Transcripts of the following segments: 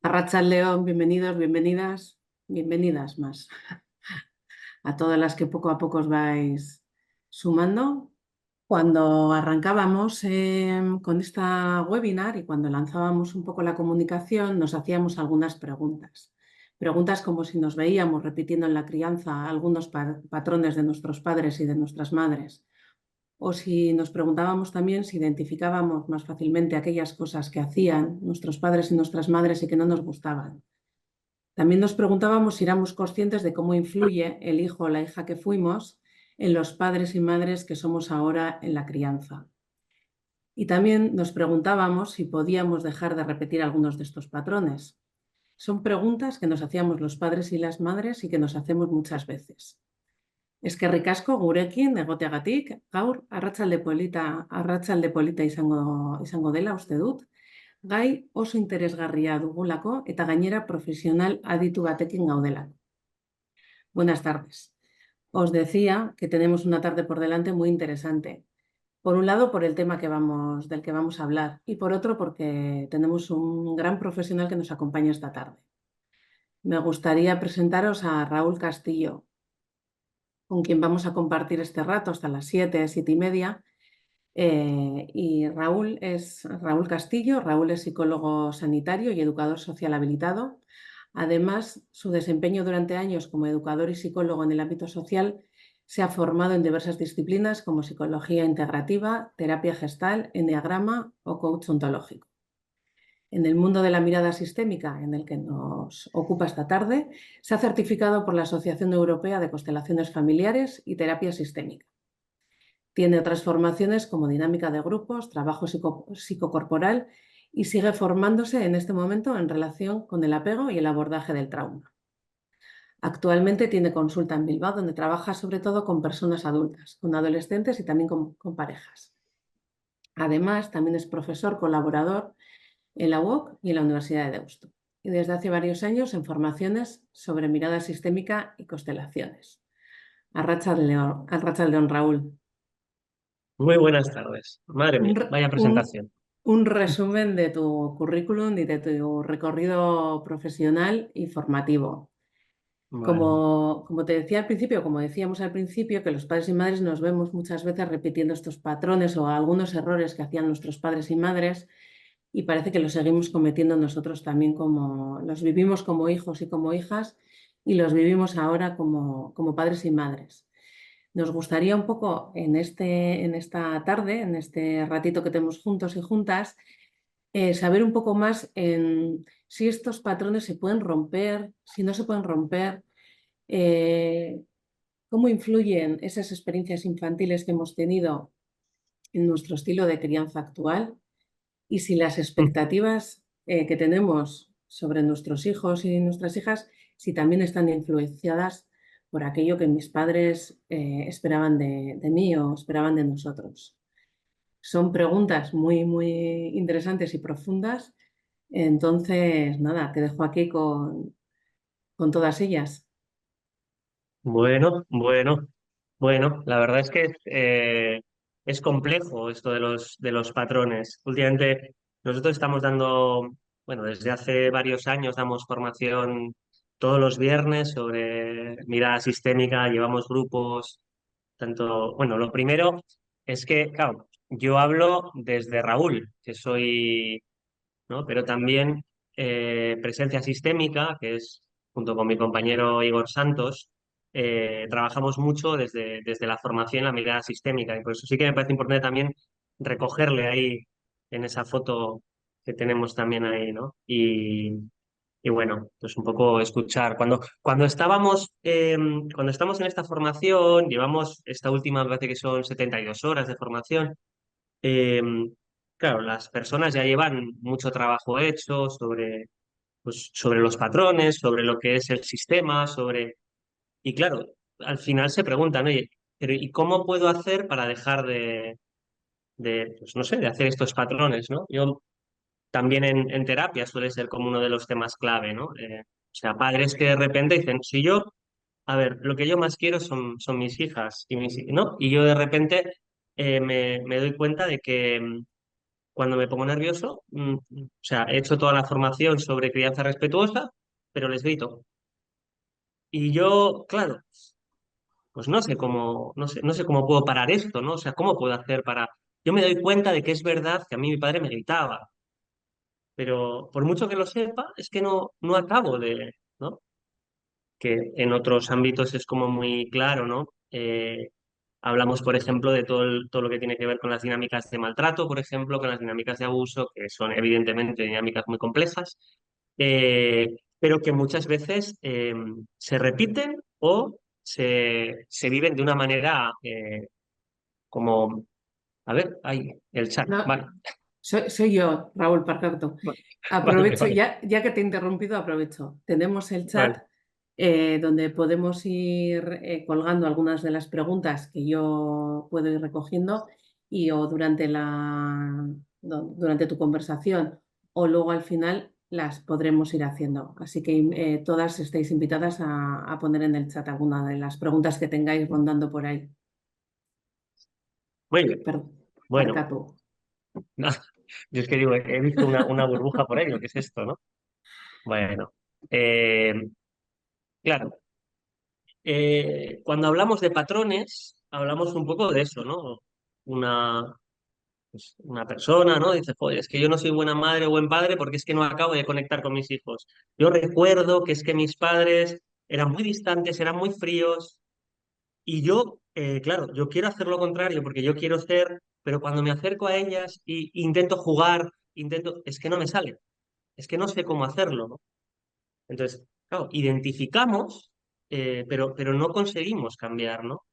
Arratsaldeon, bienvenidos, bienvenidas, bienvenidas más a todas las que poco a poco os vais sumando. Cuando arrancábamos con esta webinar y cuando lanzábamos un poco la comunicación, nos hacíamos algunas preguntas. Preguntas como si nos veíamos repitiendo en la crianza algunos patrones de nuestros padres y de nuestras madres, o si nos preguntábamos también si identificábamos más fácilmente aquellas cosas que hacían nuestros padres y nuestras madres y que no nos gustaban. También nos preguntábamos si éramos conscientes de cómo influye el hijo o la hija que fuimos en los padres y madres que somos ahora en la crianza. Y también nos preguntábamos si podíamos dejar de repetir algunos de estos patrones. Son preguntas que nos hacíamos los padres y las madres y que nos hacemos muchas veces. Eskerrik asko gurekin egoteagatik, gaur arratsalde polita izango dela uste dut. Gai oso interesgarria dugulako eta gainera profesional aditu batekin gaudelako. Buenas tardes. Os decía que tenemos una tarde por delante muy interesante. Por un lado, por el tema del que vamos a hablar, y por otro, porque tenemos un gran profesional que nos acompaña esta tarde. Me gustaría presentaros a Raúl Castillo, con quien vamos a compartir este rato hasta las 7:30. Y Raúl es Raúl Castillo. Raúl es psicólogo sanitario y educador social habilitado. Además, su desempeño durante años como educador y psicólogo en el ámbito social se ha formado en diversas disciplinas como psicología integrativa, terapia gestal, enneagrama o coach ontológico. En el mundo de la mirada sistémica, en el que nos ocupa esta tarde, se ha certificado por la Asociación Europea de Constelaciones Familiares y Terapia Sistémica. Tiene otras formaciones como dinámica de grupos, trabajo psicocorporal y sigue formándose en este momento en relación con el apego y el abordaje del trauma. Actualmente tiene consulta en Bilbao, donde trabaja sobre todo con personas adultas, con adolescentes y también con parejas. Además, también es profesor colaborador en la UOC y en la Universidad de Deusto. Y desde hace varios años en formaciones sobre mirada sistémica y constelaciones. Arratsaldeon, Raúl. Muy buenas tardes. Madre mía, vaya Un, presentación. un resumen de tu currículum y de tu recorrido profesional y formativo. Vale. Como te decía al principio, como decíamos al principio, que los padres y madres nos vemos muchas veces repitiendo estos patrones o algunos errores que hacían nuestros padres y madres, y parece que los seguimos cometiendo nosotros también, como los vivimos como hijos y como hijas y los vivimos ahora como padres y madres. Nos gustaría un poco en esta tarde, en este ratito que tenemos juntos y juntas, saber un poco más en si estos patrones se pueden romper, si no se pueden romper, eh, cómo influyen esas experiencias infantiles que hemos tenido en nuestro estilo de crianza actual y si las expectativas que tenemos sobre nuestros hijos y nuestras hijas, si también están influenciadas por aquello que mis padres esperaban de mí o esperaban de nosotros. Son preguntas muy, muy interesantes y profundas. Entonces, nada, te dejo aquí con todas ellas. Bueno, la verdad es que es complejo esto de los patrones. Últimamente nosotros estamos dando, bueno, desde hace varios años damos formación todos los viernes sobre mirada sistémica, llevamos grupos, tanto, bueno, lo primero es que, claro, yo hablo desde Raúl, que soy, ¿no? Pero también presencia sistémica, que es junto con mi compañero Igor Santos, trabajamos mucho desde la formación, la mirada sistémica, y por eso sí que me parece importante también recogerle ahí en esa foto que tenemos también ahí, ¿no? Y bueno, pues un poco escuchar. Cuando estamos en esta formación, llevamos esta última, me parece que son 72 horas de formación. eh, claro, las personas ya llevan mucho trabajo hecho sobre, pues, sobre los patrones, sobre lo que es el sistema, sobre... Y claro, al final se preguntan, oye, pero ¿y cómo puedo hacer para dejar pues no sé, de hacer estos patrones, ¿no? Yo también en terapia suele ser como uno de los temas clave, ¿no? O sea, padres que de repente dicen, si yo, a ver, lo que yo más quiero son mis hijas y ¿no? Y yo de repente me doy cuenta de que cuando me pongo nervioso, o sea, he hecho toda la formación sobre crianza respetuosa, pero les grito. Y yo, claro, pues no sé cómo puedo parar esto, ¿no? O sea, ¿cómo puedo hacer para...? Yo me doy cuenta de que es verdad que a mí mi padre me gritaba, pero por mucho que lo sepa, es que no acabo de, ¿no? Que en otros ámbitos es como muy claro, ¿no? Hablamos, por ejemplo, de todo lo que tiene que ver con las dinámicas de maltrato, por ejemplo, con las dinámicas de abuso, que son evidentemente dinámicas muy complejas, pero que muchas veces se repiten o se viven de una manera como, a ver, ahí, el chat, No, vale, soy yo, Raúl Parcato. vale, Aprovecho, vale, ya que te he interrumpido, aprovecho. Tenemos el chat vale. donde podemos ir colgando algunas de las preguntas que yo puedo ir recogiendo y o durante tu conversación o luego al final las podremos ir haciendo. Así que todas estáis invitadas a poner en el chat alguna de las preguntas que tengáis rondando por ahí. Muy bien, Perdón, bueno, Parcato. yo es que digo, he visto una burbuja por ahí, ¿lo que es esto, no? Bueno, eh, claro. Cuando hablamos de patrones, hablamos un poco de eso, ¿no? Una, una persona, ¿no? Dice, joder, es que yo no soy buena madre o buen padre porque es que no acabo de conectar con mis hijos. Yo recuerdo que es que mis padres eran muy distantes, eran muy fríos y yo, claro, yo quiero hacer lo contrario porque yo quiero ser, pero cuando me acerco a ellas y intento jugar, es que no me sale, es que no sé cómo hacerlo, ¿no? Entonces, claro, identificamos, pero no conseguimos cambiar, ¿no?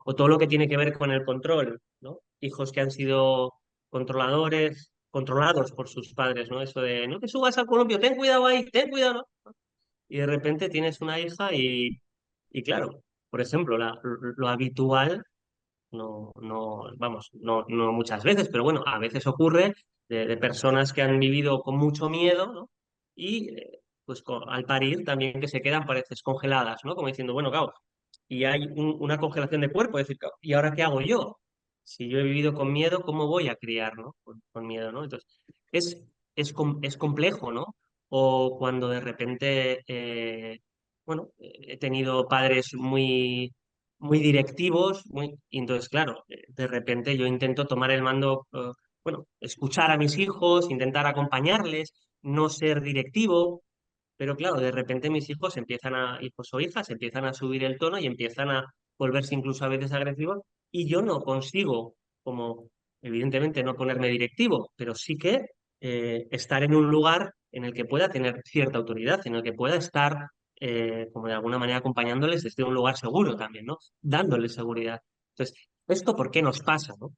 O todo lo que tiene que ver con el control, ¿no? Hijos que han sido controladores, controlados por sus padres, ¿no? Eso de, no te subas al columpio, ten cuidado ahí, ten cuidado, ¿no? Y de repente tienes una hija y claro, por ejemplo, lo habitual, vamos, no muchas veces, pero bueno, a veces ocurre de personas que han vivido con mucho miedo, ¿no? Y pues al parir también que se quedan, pareces, congeladas, ¿no? Como diciendo, bueno, claro, y hay una congelación de cuerpo, es decir, ¿y ahora qué hago yo? Si yo he vivido con miedo, ¿cómo voy a criar, ¿no? Con miedo, ¿no? Entonces, es, es complejo, ¿no? O cuando de repente, bueno, he tenido padres muy directivos, y entonces, claro, de repente yo intento tomar el mando, bueno, escuchar a mis hijos, intentar acompañarles, no ser directivo, pero claro, de repente mis hijos hijos o hijas empiezan a subir el tono y empiezan a volverse incluso a veces agresivos y yo no consigo, como evidentemente no ponerme directivo, pero sí que estar en un lugar en el que pueda tener cierta autoridad, en el que pueda estar como de alguna manera acompañándoles desde un lugar seguro también, ¿no? Dándoles seguridad. Entonces, ¿esto por qué nos pasa, no?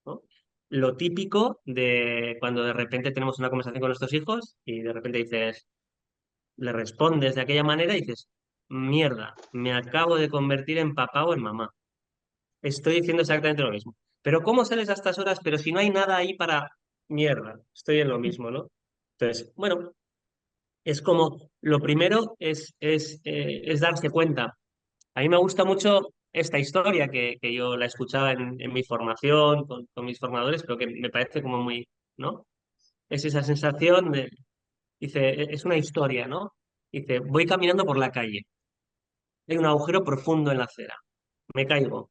¿No? Lo típico de cuando de repente tenemos una conversación con nuestros hijos y de repente dices, le respondes de aquella manera y dices, mierda, me acabo de convertir en papá o en mamá. Estoy diciendo exactamente lo mismo. Pero ¿cómo sales a estas horas? Pero si no hay nada ahí para mierda, estoy en lo mismo, ¿no? Entonces, bueno, es como, lo primero es darse cuenta. A mí me gusta mucho esta historia que yo la escuchaba en mi formación con mis formadores, pero que me parece como muy, ¿no? Es esa sensación de, dice, es una historia, ¿no? Dice, voy caminando por la calle. Hay un agujero profundo en la acera. Me caigo.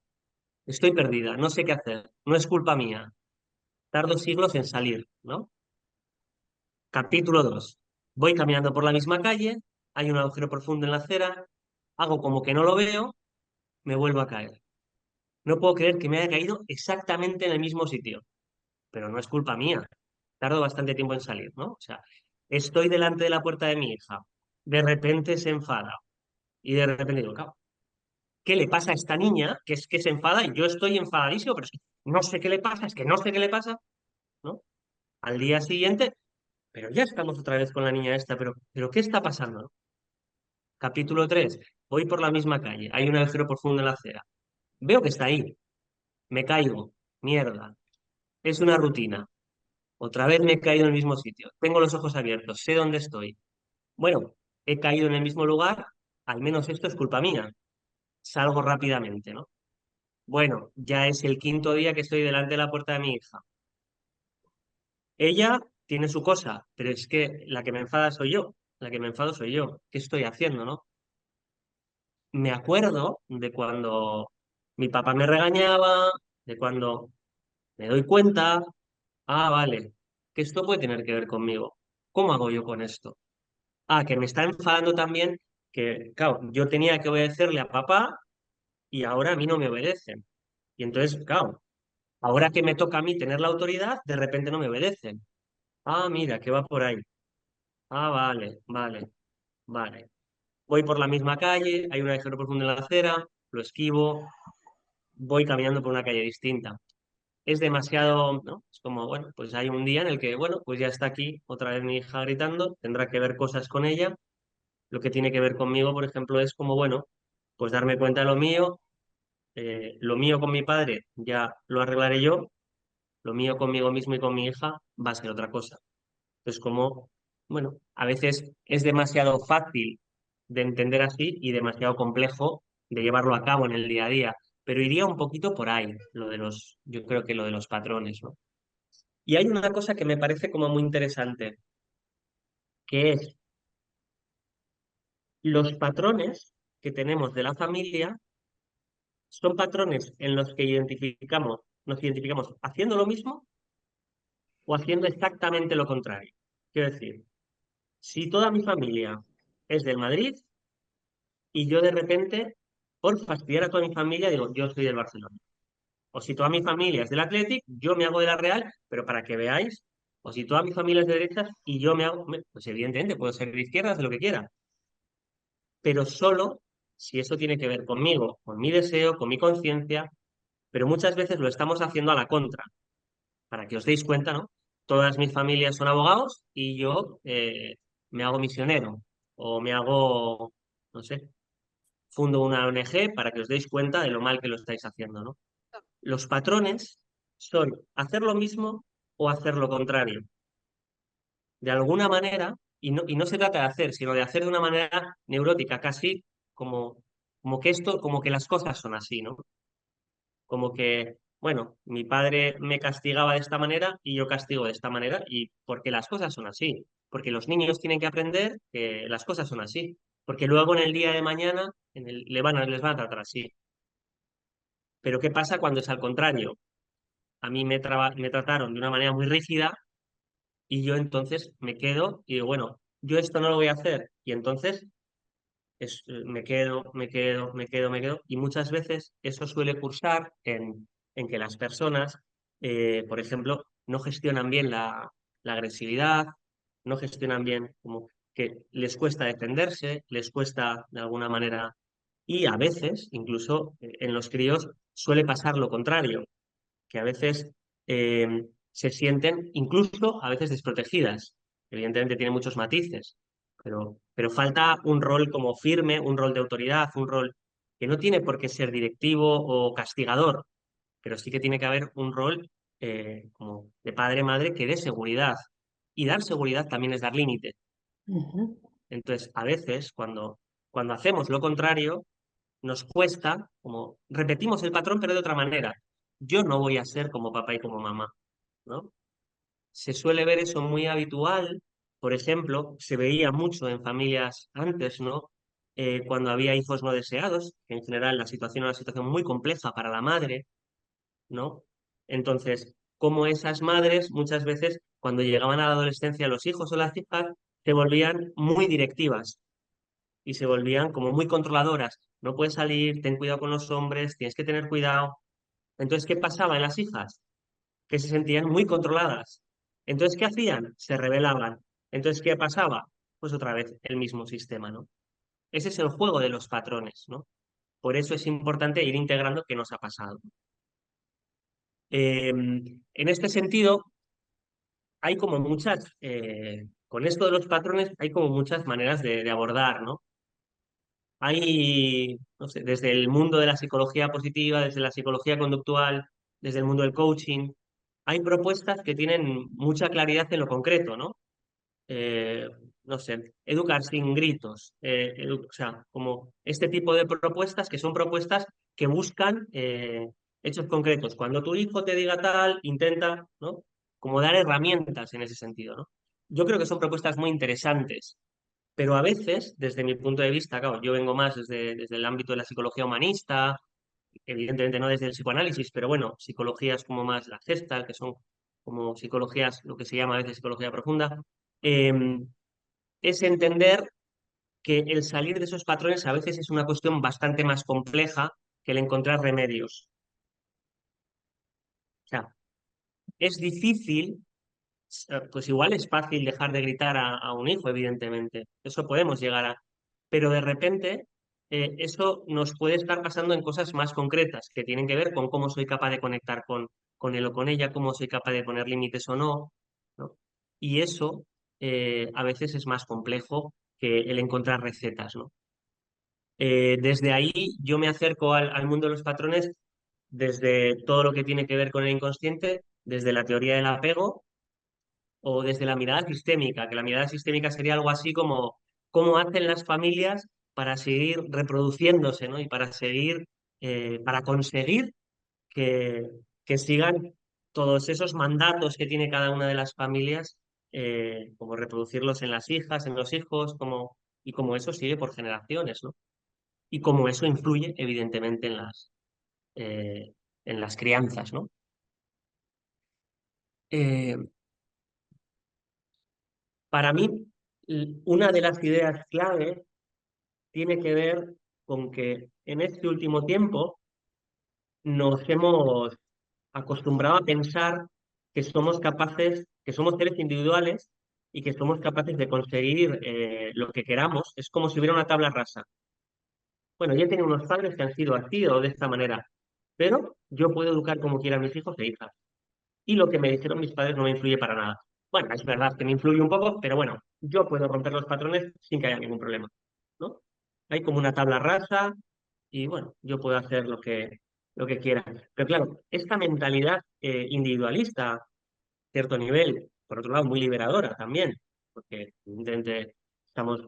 Estoy perdida. No sé qué hacer. No es culpa mía. Tardo siglos en salir, ¿no? Capítulo 2. Voy caminando por la misma calle. Hay un agujero profundo en la acera. Hago como que no lo veo. Me vuelvo a caer. No puedo creer que me haya caído exactamente en el mismo sitio. Pero no es culpa mía. Tardo bastante tiempo en salir, ¿no? O sea, estoy delante de la puerta de mi hija. De repente se enfada. Y de repente digo, "Claro, ¿qué le pasa a esta niña? Que es que se enfada y yo estoy enfadadísimo, pero es que no sé qué le pasa, es que no sé qué le pasa, ¿no? Al día siguiente, pero ya estamos otra vez con la niña esta, pero ¿qué está pasando? ¿No? Capítulo 3. Voy por la misma calle, hay un agujero profundo en la acera. Veo que está ahí, me caigo, mierda. Es una rutina. Otra vez me he caído en el mismo sitio. Tengo los ojos abiertos, sé dónde estoy. Bueno, he caído en el mismo lugar, al menos esto es culpa mía. Salgo rápidamente, ¿no? Bueno, ya es el quinto día que estoy delante de la puerta de mi hija. Ella tiene su cosa, pero es que la que me enfada soy yo, la que me enfado soy yo. ¿Qué estoy haciendo, no? Me acuerdo de cuando mi papá me regañaba, de cuando me doy cuenta, ah, vale, que esto puede tener que ver conmigo. ¿Cómo hago yo con esto? Ah, que me está enfadando también que, claro, yo tenía que obedecerle a papá y ahora a mí no me obedecen. Y entonces, claro, ahora que me toca a mí tener la autoridad, de repente no me obedecen. Ah, mira, que va por ahí. Ah, vale, vale, vale. Voy por la misma calle, hay un agujero profundo en la acera, lo esquivo, voy caminando por una calle distinta. Es demasiado, ¿no? Es como, bueno, pues hay un día en el que, bueno, pues ya está aquí otra vez mi hija gritando, tendrá que ver cosas con ella. Lo que tiene que ver conmigo, por ejemplo, es como, bueno, pues darme cuenta de lo mío con mi padre ya lo arreglaré yo, lo mío conmigo mismo y con mi hija va a ser otra cosa. Entonces, como, bueno, a veces es demasiado fácil de entender así y demasiado complejo de llevarlo a cabo en el día a día, pero iría un poquito por ahí, yo creo que lo de los patrones, ¿no? Y hay una cosa que me parece como muy interesante, que es los patrones que tenemos de la familia son patrones en los que nos identificamos haciendo lo mismo o haciendo exactamente lo contrario. Quiero decir, si toda mi familia es del Madrid y yo de repente, por fastidiar a toda mi familia, digo, yo soy del Barcelona. O si toda mi familia es del Athletic, yo me hago de la Real, pero para que veáis. O si toda mi familia es de derechas y yo me hago, pues evidentemente puedo ser de izquierdas, de lo que quiera, pero solo si eso tiene que ver conmigo, con mi deseo, con mi conciencia, pero muchas veces lo estamos haciendo a la contra. Para que os deis cuenta, ¿no? Todas mis familias son abogados y yo me hago misionero o me hago, no sé, fundo una ONG para que os deis cuenta de lo mal que lo estáis haciendo, ¿no? Los patrones son hacer lo mismo o hacer lo contrario. De alguna manera, y no se trata de hacer, sino de hacer de una manera neurótica, casi como, como que las cosas son así, ¿no? Como que, bueno, mi padre me castigaba de esta manera y yo castigo de esta manera, y porque las cosas son así, porque los niños tienen que aprender que las cosas son así, porque luego en el día de mañana les van a tratar así. Pero ¿qué pasa cuando es al contrario? A mí me trataron de una manera muy rígida y yo entonces me quedo y digo, bueno, yo esto no lo voy a hacer. Y entonces me quedo, y muchas veces eso suele cursar en que las personas, por ejemplo, no gestionan bien la agresividad, no gestionan bien como que les cuesta defenderse, les cuesta de alguna manera, y a veces, incluso en los críos, suele pasar lo contrario, que a veces se sienten incluso a veces desprotegidas. Evidentemente tiene muchos matices, pero falta un rol como firme, un rol de autoridad, un rol que no tiene por qué ser directivo o castigador, pero sí que tiene que haber un rol como de padre-madre que dé seguridad. Y dar seguridad también es dar límite. Ujú, Entonces, a veces, cuando hacemos lo contrario, nos cuesta, como repetimos el patrón, pero de otra manera. Yo no voy a ser como papá y como mamá, ¿no? Se suele ver eso muy habitual, por ejemplo, se veía mucho en familias antes, ¿no? Cuando había hijos no deseados, que en general la situación era una situación muy compleja para la madre, ¿no? Entonces, como esas madres muchas veces, cuando llegaban a la adolescencia los hijos o las hijas, se volvían muy directivas y se volvían como muy controladoras. No puedes salir, ten cuidado con los hombres, tienes que tener cuidado. Entonces, ¿qué pasaba en las hijas? Que se sentían muy controladas. Entonces, ¿qué hacían? Se rebelaban. Entonces, ¿qué pasaba? Pues otra vez el mismo sistema, ¿no? Ese es el juego de los patrones, ¿no? Por eso es importante ir integrando qué nos ha pasado. En este sentido, hay como con esto de los patrones, hay como muchas maneras de abordar, ¿no? Hay, no sé, desde el mundo de la psicología positiva, desde la psicología conductual, desde el mundo del coaching, hay propuestas que tienen mucha claridad en lo concreto, ¿no? Eh, no sé, educar sin gritos, o sea, como este tipo de propuestas que son propuestas que buscan hechos concretos. Cuando tu hijo te diga tal, intenta, ¿no? como dar herramientas en ese sentido, ¿no? Yo creo que son propuestas muy interesantes, pero a veces, desde mi punto de vista, claro, yo vengo más desde el ámbito de la psicología humanista, evidentemente no desde el psicoanálisis, pero bueno, psicologías como más la Gestalt, que son como psicologías, lo que se llama a veces psicología profunda, eh, es entender que el salir de esos patrones a veces es una cuestión bastante más compleja que el encontrar remedios. O sea, es difícil, pues igual es fácil dejar de gritar a un hijo, evidentemente, eso podemos llegar a, pero de repente eso nos puede estar pasando en cosas más concretas, que tienen que ver con cómo soy capaz de conectar con él o con ella, cómo soy capaz de poner límites o no, ¿no? Y eso a veces es más complejo que el encontrar recetas, ¿no? Desde ahí yo me acerco al mundo de los patrones desde todo lo que tiene que ver con el inconsciente, desde la teoría del apego o desde la mirada sistémica, que la mirada sistémica sería algo así como cómo hacen las familias para seguir reproduciéndose, ¿no? Y para seguir, para conseguir que, que sigan todos esos mandatos que tiene cada una de las familias, como reproducirlos en las hijas, en los hijos, como, y como eso sigue por generaciones, ¿no? Y cómo eso influye, evidentemente, en las crianzas, ¿no? Eh, para mí, una de las ideas clave tiene que ver con que en este último tiempo nos hemos acostumbrado a pensar que somos capaces, que somos seres individuales y que somos capaces de conseguir lo que queramos. Es como si hubiera una tabla rasa. Bueno, yo he tenido unos padres que han sido así o de esta manera, pero yo puedo educar como quiera a mis hijos e hijas. Y lo que me dijeron mis padres no me influye para nada. Bueno, es verdad que me influye un poco, pero bueno, yo puedo romper los patrones sin que haya ningún problema, ¿no? Hay como una tabla rasa y bueno, yo puedo hacer lo que quiera. Pero claro, esta mentalidad individualista, a cierto nivel, por otro lado, muy liberadora también, porque evidentemente estamos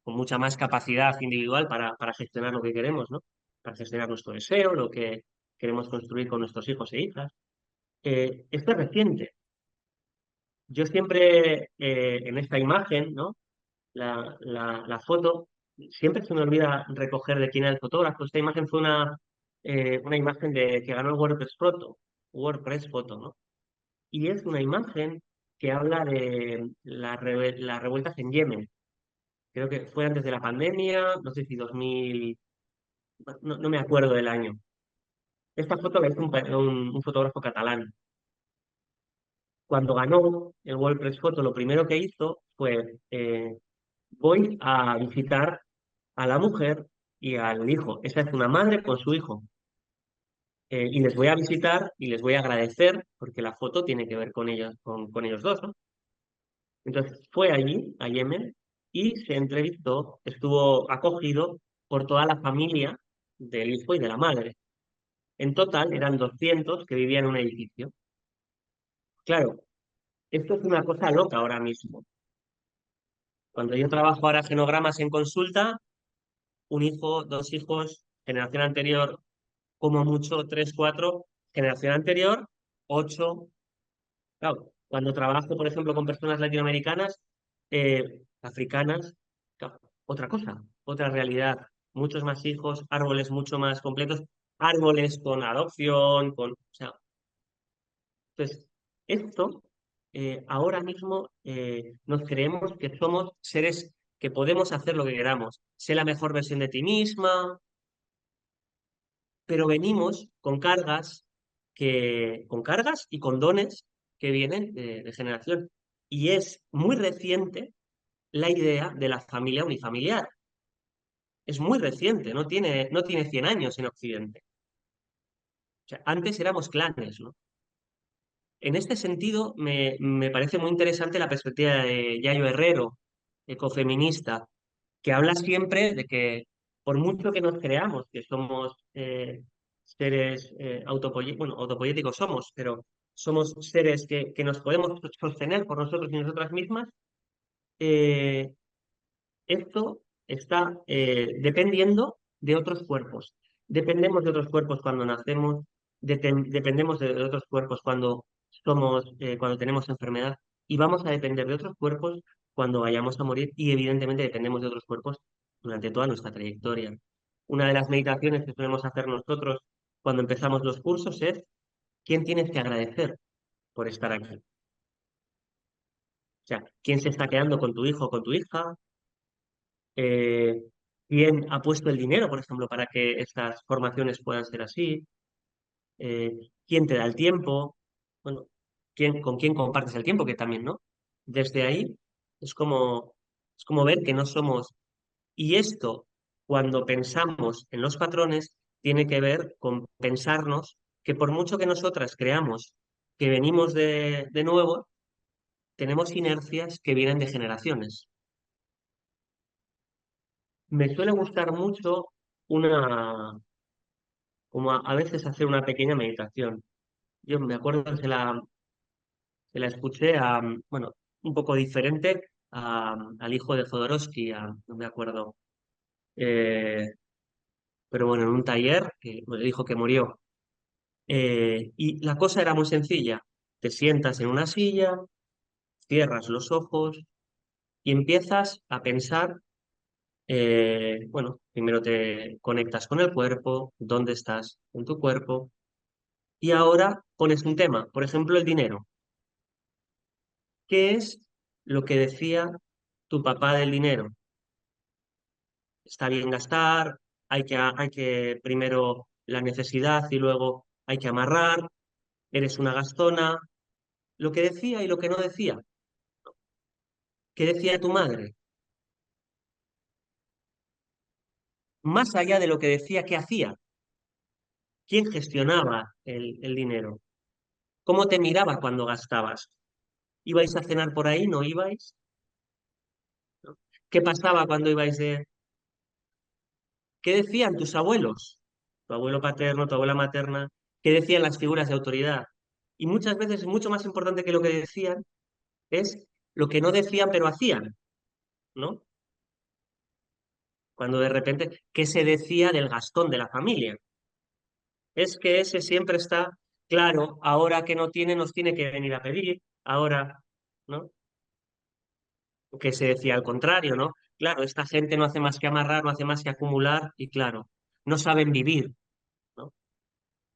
con mucha más capacidad individual para gestionar lo que queremos, ¿no? Para gestionar nuestro deseo, lo que queremos construir con nuestros hijos e hijas. Esto es reciente. Yo siempre en esta imagen, ¿no? La foto, siempre se me olvida recoger de quién era el fotógrafo. Esta imagen fue una imagen que ganó el WordPress Photo, ¿no? Y es una imagen que habla de las revueltas en Yemen. Creo que fue antes de la pandemia, no sé si 2000, no me acuerdo del año. Esta foto la hizo un fotógrafo catalán. Cuando ganó el WordPress Photo, lo primero que hizo fue, voy a visitar a la mujer y al hijo. Esa es una madre con su hijo. Y les voy a visitar y les voy a agradecer porque la foto tiene que ver con ellos, con ellos dos, ¿no? Entonces fue allí, a Yemen, y se entrevistó, estuvo acogido por toda la familia del hijo y de la madre. En total eran 200 que vivían en un edificio. Claro, esto es una cosa loca ahora mismo. Cuando yo trabajo ahora genogramas en consulta, un hijo, dos hijos, generación anterior, como mucho, tres, cuatro, generación anterior, ocho. Claro, cuando trabajo, por ejemplo, con personas latinoamericanas, africanas, claro, otra cosa, otra realidad, muchos más hijos, árboles mucho más completos, árboles con adopción, o sea, entonces, esto, ahora mismo nos creemos que somos seres que podemos hacer lo que queramos, sé la mejor versión de ti misma, pero venimos con cargas y con dones que vienen de generación. Y es muy reciente la idea de la familia unifamiliar. Es muy reciente, no tiene 100 años en Occidente. O sea, antes éramos clanes, ¿no? En este sentido, me parece muy interesante la perspectiva de Yayo Herrero, ecofeminista, que habla siempre de que por mucho que nos creamos que somos seres bueno, autopoyéticos somos, pero somos seres que nos podemos sostener por nosotros y nosotras mismas, eh, esto está dependiendo de otros cuerpos. Dependemos de otros cuerpos cuando nacemos, dependemos de otros cuerpos cuando somos cuando tenemos enfermedad y vamos a depender de otros cuerpos cuando vayamos a morir y evidentemente dependemos de otros cuerpos durante toda nuestra trayectoria. Una de las meditaciones que solemos hacer nosotros cuando empezamos los cursos es ¿quién tienes que agradecer por estar aquí? O sea, ¿quién se está quedando con tu hijo o con tu hija? Eh, ¿Quién ha puesto el dinero, por ejemplo, para que estas formaciones puedan ser así? ¿Quién te da el tiempo? Bueno, con quién compartes el tiempo? Que también, ¿no? Desde ahí es como, es como ver que no somos. Y esto, cuando pensamos en los patrones, tiene que ver con pensarnos que por mucho que nosotras creamos que venimos de nuevo, tenemos inercias que vienen de generaciones. Me suele gustar mucho una, como a veces hacer una pequeña meditación. Yo me acuerdo que se la escuché a, bueno, un poco diferente al hijo de Jodorowsky, no me acuerdo, eh, pero bueno, en un taller, que bueno, el hijo que murió. Y la cosa era muy sencilla. Te sientas en una silla, cierras los ojos y empiezas a pensar, bueno, primero te conectas con el cuerpo, dónde estás en tu cuerpo, y ahora pones un tema, por ejemplo, el dinero. ¿Qué es lo que decía tu papá del dinero? Está bien gastar, hay que primero la necesidad y luego hay que amarrar, eres una gastona, lo que decía y lo que no decía. ¿Qué decía tu madre? Más allá de lo que decía, ¿qué hacía? ¿Quién gestionaba el dinero? ¿Cómo te miraba cuando gastabas? ¿Ibais a cenar por ahí? ¿No ibais? ¿No? ¿Qué pasaba cuando ibais de... ¿Qué decían tus abuelos? Tu abuelo paterno, tu abuela materna. ¿Qué decían las figuras de autoridad? Y muchas veces, mucho más importante que lo que decían, es lo que no decían pero hacían, ¿no? Cuando de repente, ¿qué se decía del Gastón de la familia? Es que ese siempre está claro, ahora que no tiene, nos tiene que venir a pedir, ahora, ¿no? Que se decía al contrario, ¿no? Claro, esta gente no hace más que amarrar, no hace más que acumular y claro, no saben vivir, ¿no?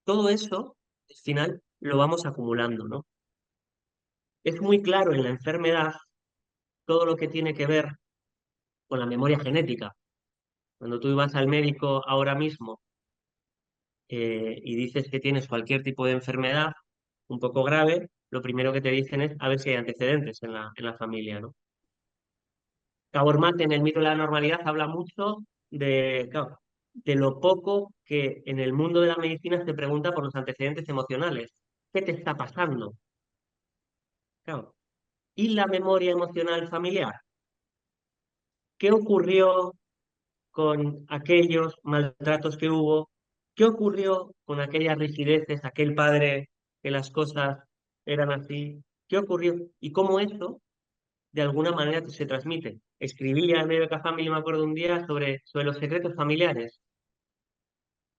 Todo eso, al final, lo vamos acumulando, ¿no? Es muy claro en la enfermedad todo lo que tiene que ver con la memoria genética. Cuando tú vas al médico ahora mismo y dices que tienes cualquier tipo de enfermedad un poco grave, lo primero que te dicen es a ver si hay antecedentes en la familia, ¿no? Gabor Mate en el mito de la normalidad habla mucho de, claro, de lo poco que en el mundo de la medicina se pregunta por los antecedentes emocionales. ¿Qué te está pasando? Claro. ¿Y la memoria emocional familiar? ¿Qué ocurrió con aquellos maltratos que hubo? ¿Qué ocurrió con aquellas rigideces, aquel padre que las cosas eran así? ¿Qué ocurrió? Y cómo eso, de alguna manera, se transmite. Escribía en medio de Family, me acuerdo un día, sobre los secretos familiares,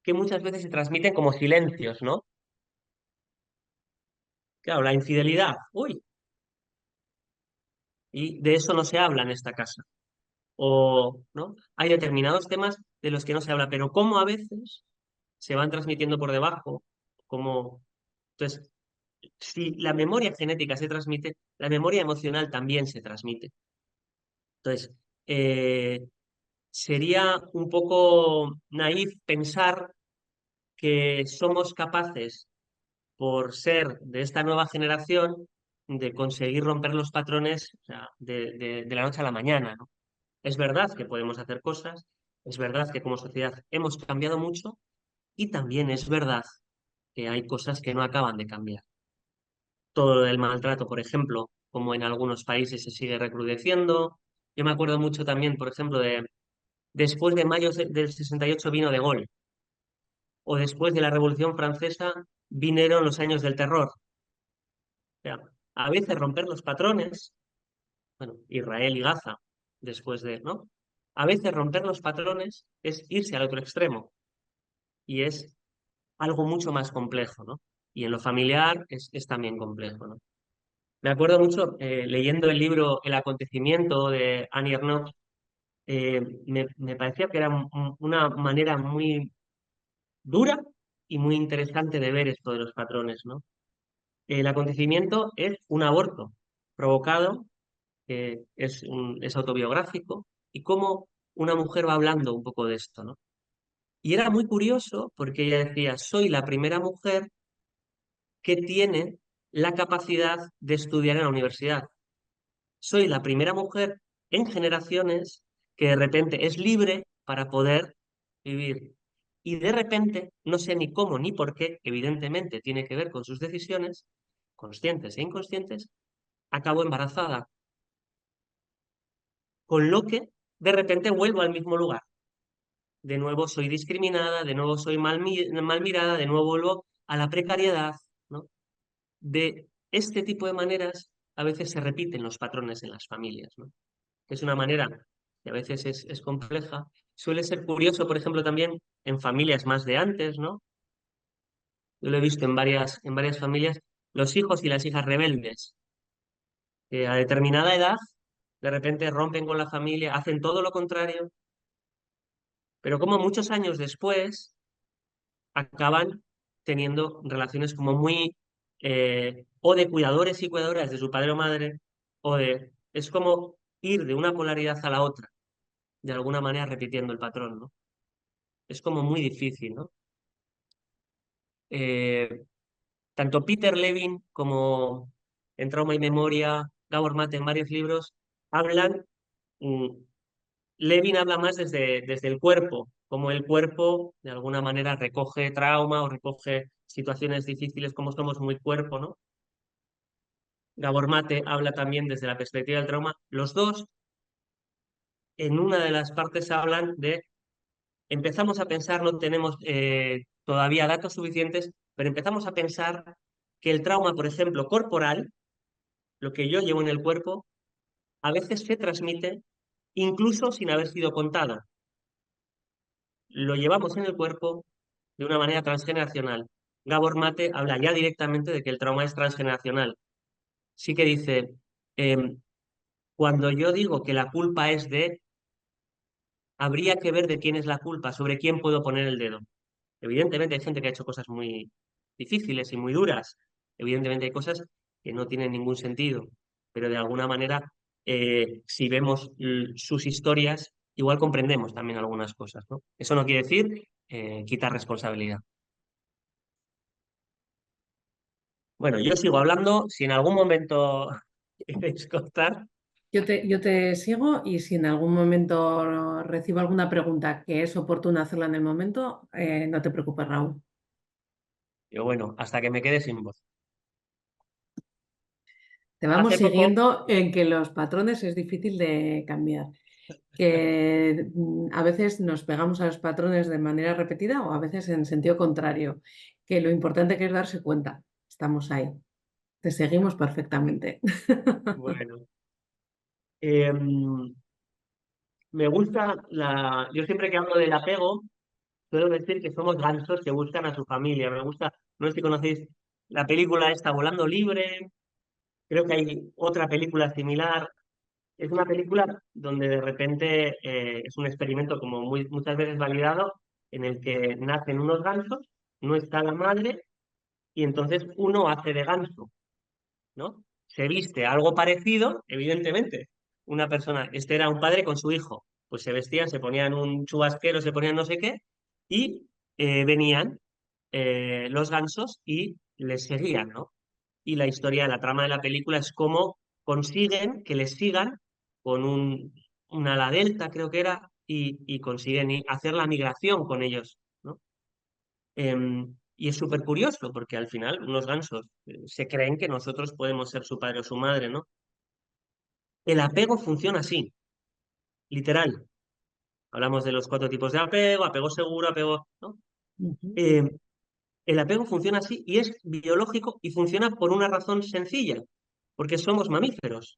que muchas veces se transmiten como silencios, ¿no? Claro, la infidelidad, uy, y de eso no se habla en esta casa. O, ¿no? Hay determinados temas de los que no se habla, pero cómo a veces se van transmitiendo por debajo, como... Entonces, si la memoria genética se transmite, la memoria emocional también se transmite. Entonces, sería un poco naif pensar que somos capaces, por ser de esta nueva generación, de conseguir romper los patrones, o sea, de la noche a la mañana, ¿no? Es verdad que podemos hacer cosas, es verdad que como sociedad hemos cambiado mucho y también es verdad que hay cosas que no acaban de cambiar. Todo lo del maltrato, por ejemplo, como en algunos países se sigue recrudeciendo. Yo me acuerdo mucho también, por ejemplo, de después de mayo del 68 vino De Gaulle, o después de la Revolución Francesa vinieron los años del terror. O sea, a veces romper los patrones, bueno, Israel y Gaza, después de, ¿no? A veces romper los patrones es irse al otro extremo y es algo mucho más complejo, ¿no? y en lo familiar es también complejo, ¿no? Me acuerdo mucho leyendo el libro El acontecimiento de Annie Ernaux, me parecía que era una manera muy dura y muy interesante de ver esto de los patrones, ¿no? El acontecimiento es un aborto provocado, es autobiográfico, y cómo una mujer va hablando un poco de esto, ¿no? Y era muy curioso porque ella decía, soy la primera mujer que tiene la capacidad de estudiar en la universidad. Soy la primera mujer en generaciones que de repente es libre para poder vivir. Y de repente, no sé ni cómo ni por qué, evidentemente tiene que ver con sus decisiones, conscientes e inconscientes, acabo embarazada. Con lo que de repente vuelvo al mismo lugar. De nuevo soy discriminada, de nuevo soy mal mirada, de nuevo vuelvo a la precariedad, ¿no? De este tipo de maneras a veces se repiten los patrones en las familias, ¿no? Que es una manera que a veces es compleja. Suele ser curioso, por ejemplo, también en familias más de antes, ¿no? Yo lo he visto en varias familias, los hijos y las hijas rebeldes, que a determinada edad de repente rompen con la familia, hacen todo lo contrario, pero como muchos años después acaban teniendo relaciones como muy, o de cuidadores y cuidadoras de su padre o madre, es como ir de una polaridad a la otra, de alguna manera repitiendo el patrón, ¿no? Es como muy difícil, ¿no? Eh, Tanto Peter Levin como en Trauma y Memoria, Gabor Mate en varios libros, hablan, mm, Levin habla más desde el cuerpo, como el cuerpo de alguna manera recoge trauma o recoge situaciones difíciles, como somos muy cuerpo, ¿no? Gabor Mate habla también desde la perspectiva del trauma. Los dos, en una de las partes, hablan de empezamos a pensar, no tenemos todavía datos suficientes, pero empezamos a pensar que el trauma, por ejemplo, corporal, lo que yo llevo en el cuerpo, a veces se transmite incluso sin haber sido contado. Lo llevamos en el cuerpo de una manera transgeneracional. Gabor Mate habla ya directamente de que el trauma es transgeneracional. Sí que dice, em, cuando yo digo que la culpa es de, habría que ver de quién es la culpa, sobre quién puedo poner el dedo. Evidentemente hay gente que ha hecho cosas muy difíciles y muy duras. Evidentemente hay cosas que no tienen ningún sentido, pero de alguna manera, si vemos sus historias, igual comprendemos también algunas cosas, ¿no? Eso no quiere decir quitar responsabilidad. Bueno, yo sigo hablando. Si en algún momento queréis contar, Yo te sigo y si en algún momento recibo alguna pregunta que es oportuna hacerla en el momento, no te preocupes, Raúl. yo bueno, hasta que me quede sin voz. Te vamos Hace poco, siguiendo en que los patrones es difícil de cambiar, que a veces nos pegamos a los patrones de manera repetida o a veces en sentido contrario, que lo importante que es darse cuenta, estamos ahí, te seguimos perfectamente. bueno, em, me gusta yo siempre que hablo del apego, suelo decir que somos gansos que buscan a su familia. Me gusta, no sé si conocéis la película esta, Volando Libre, creo que hay otra película similar. Es una película donde de repente es un experimento como muchas veces validado, en el que nacen unos gansos, no está la madre, y entonces uno hace de ganso, ¿no? Se viste algo parecido, evidentemente. Una persona, este era un padre con su hijo, pues se vestían, se ponían un chubasquero, se ponían no sé qué, y venían los gansos y les seguían, ¿no? Y la historia, la trama de la película es cómo consiguen que les sigan con un ala delta, creo que era, y consiguen hacer la migración con ellos, ¿no? Y es súper curioso porque al final unos gansos se creen que nosotros podemos ser su padre o su madre, ¿no? El apego funciona así, literal. Hablamos de los cuatro tipos de apego, apego seguro, apego, ¿no? Ujú. Eh, el apego funciona así y es biológico y funciona por una razón sencilla, porque somos mamíferos.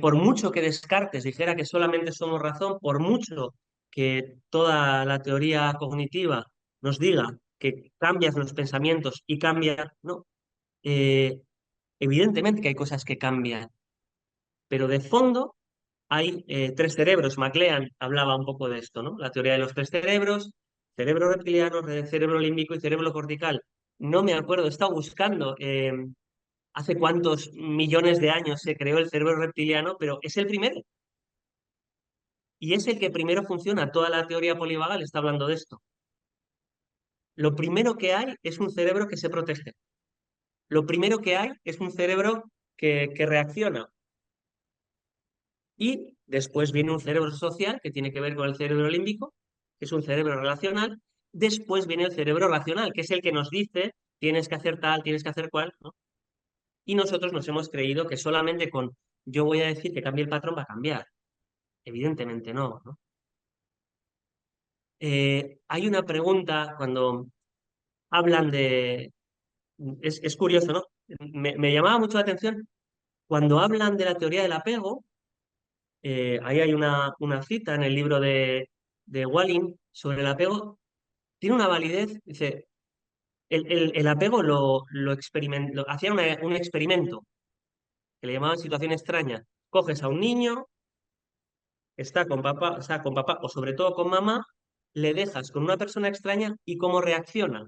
Por mucho que Descartes dijera que solamente somos razón, por mucho que toda la teoría cognitiva nos diga que cambias los pensamientos y cambia, no. Eh, Evidentemente que hay cosas que cambian, pero de fondo hay tres cerebros. MacLean hablaba un poco de esto, ¿no? La teoría de los tres cerebros: cerebro reptiliano, cerebro límbico y cerebro cortical. No me acuerdo, he estado buscando hace cuántos millones de años se creó el cerebro reptiliano, pero es el primero. Y es el que primero funciona. Toda la teoría polivagal está hablando de esto. Lo primero que hay es un cerebro que se protege. Lo primero que hay es un cerebro que reacciona. Y después viene un cerebro social que tiene que ver con el cerebro límbico, que es un cerebro relacional. Después viene el cerebro racional, que es el que nos dice tienes que hacer tal, tienes que hacer cual, ¿no? Y nosotros nos hemos creído que solamente con yo voy a decir que cambie el patrón va a cambiar. Evidentemente no, ¿no? Hay una pregunta cuando hablan de... Es curioso, ¿no? Me llamaba mucho la atención cuando hablan de la teoría del apego. Ahí hay una cita en el libro de Walling sobre el apego. Tiene una validez, dice, el apego hacían un experimento que le llamaban situación extraña. Coges a un niño, está con papá o sobre todo con mamá, le dejas con una persona extraña y cómo reacciona.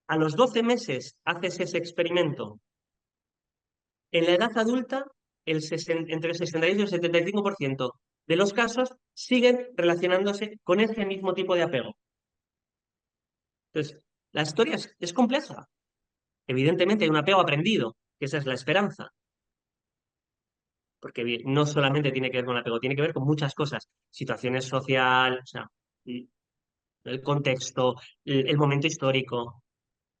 A los 12 meses haces ese experimento. En la edad adulta, entre el 68 y el 75% de los casos siguen relacionándose con ese mismo tipo de apego. Entonces, la historia es compleja. Evidentemente hay un apego aprendido, que esa es la esperanza, porque no solamente tiene que ver con el apego, tiene que ver con muchas cosas, situaciones sociales, o sea, el contexto, el momento histórico,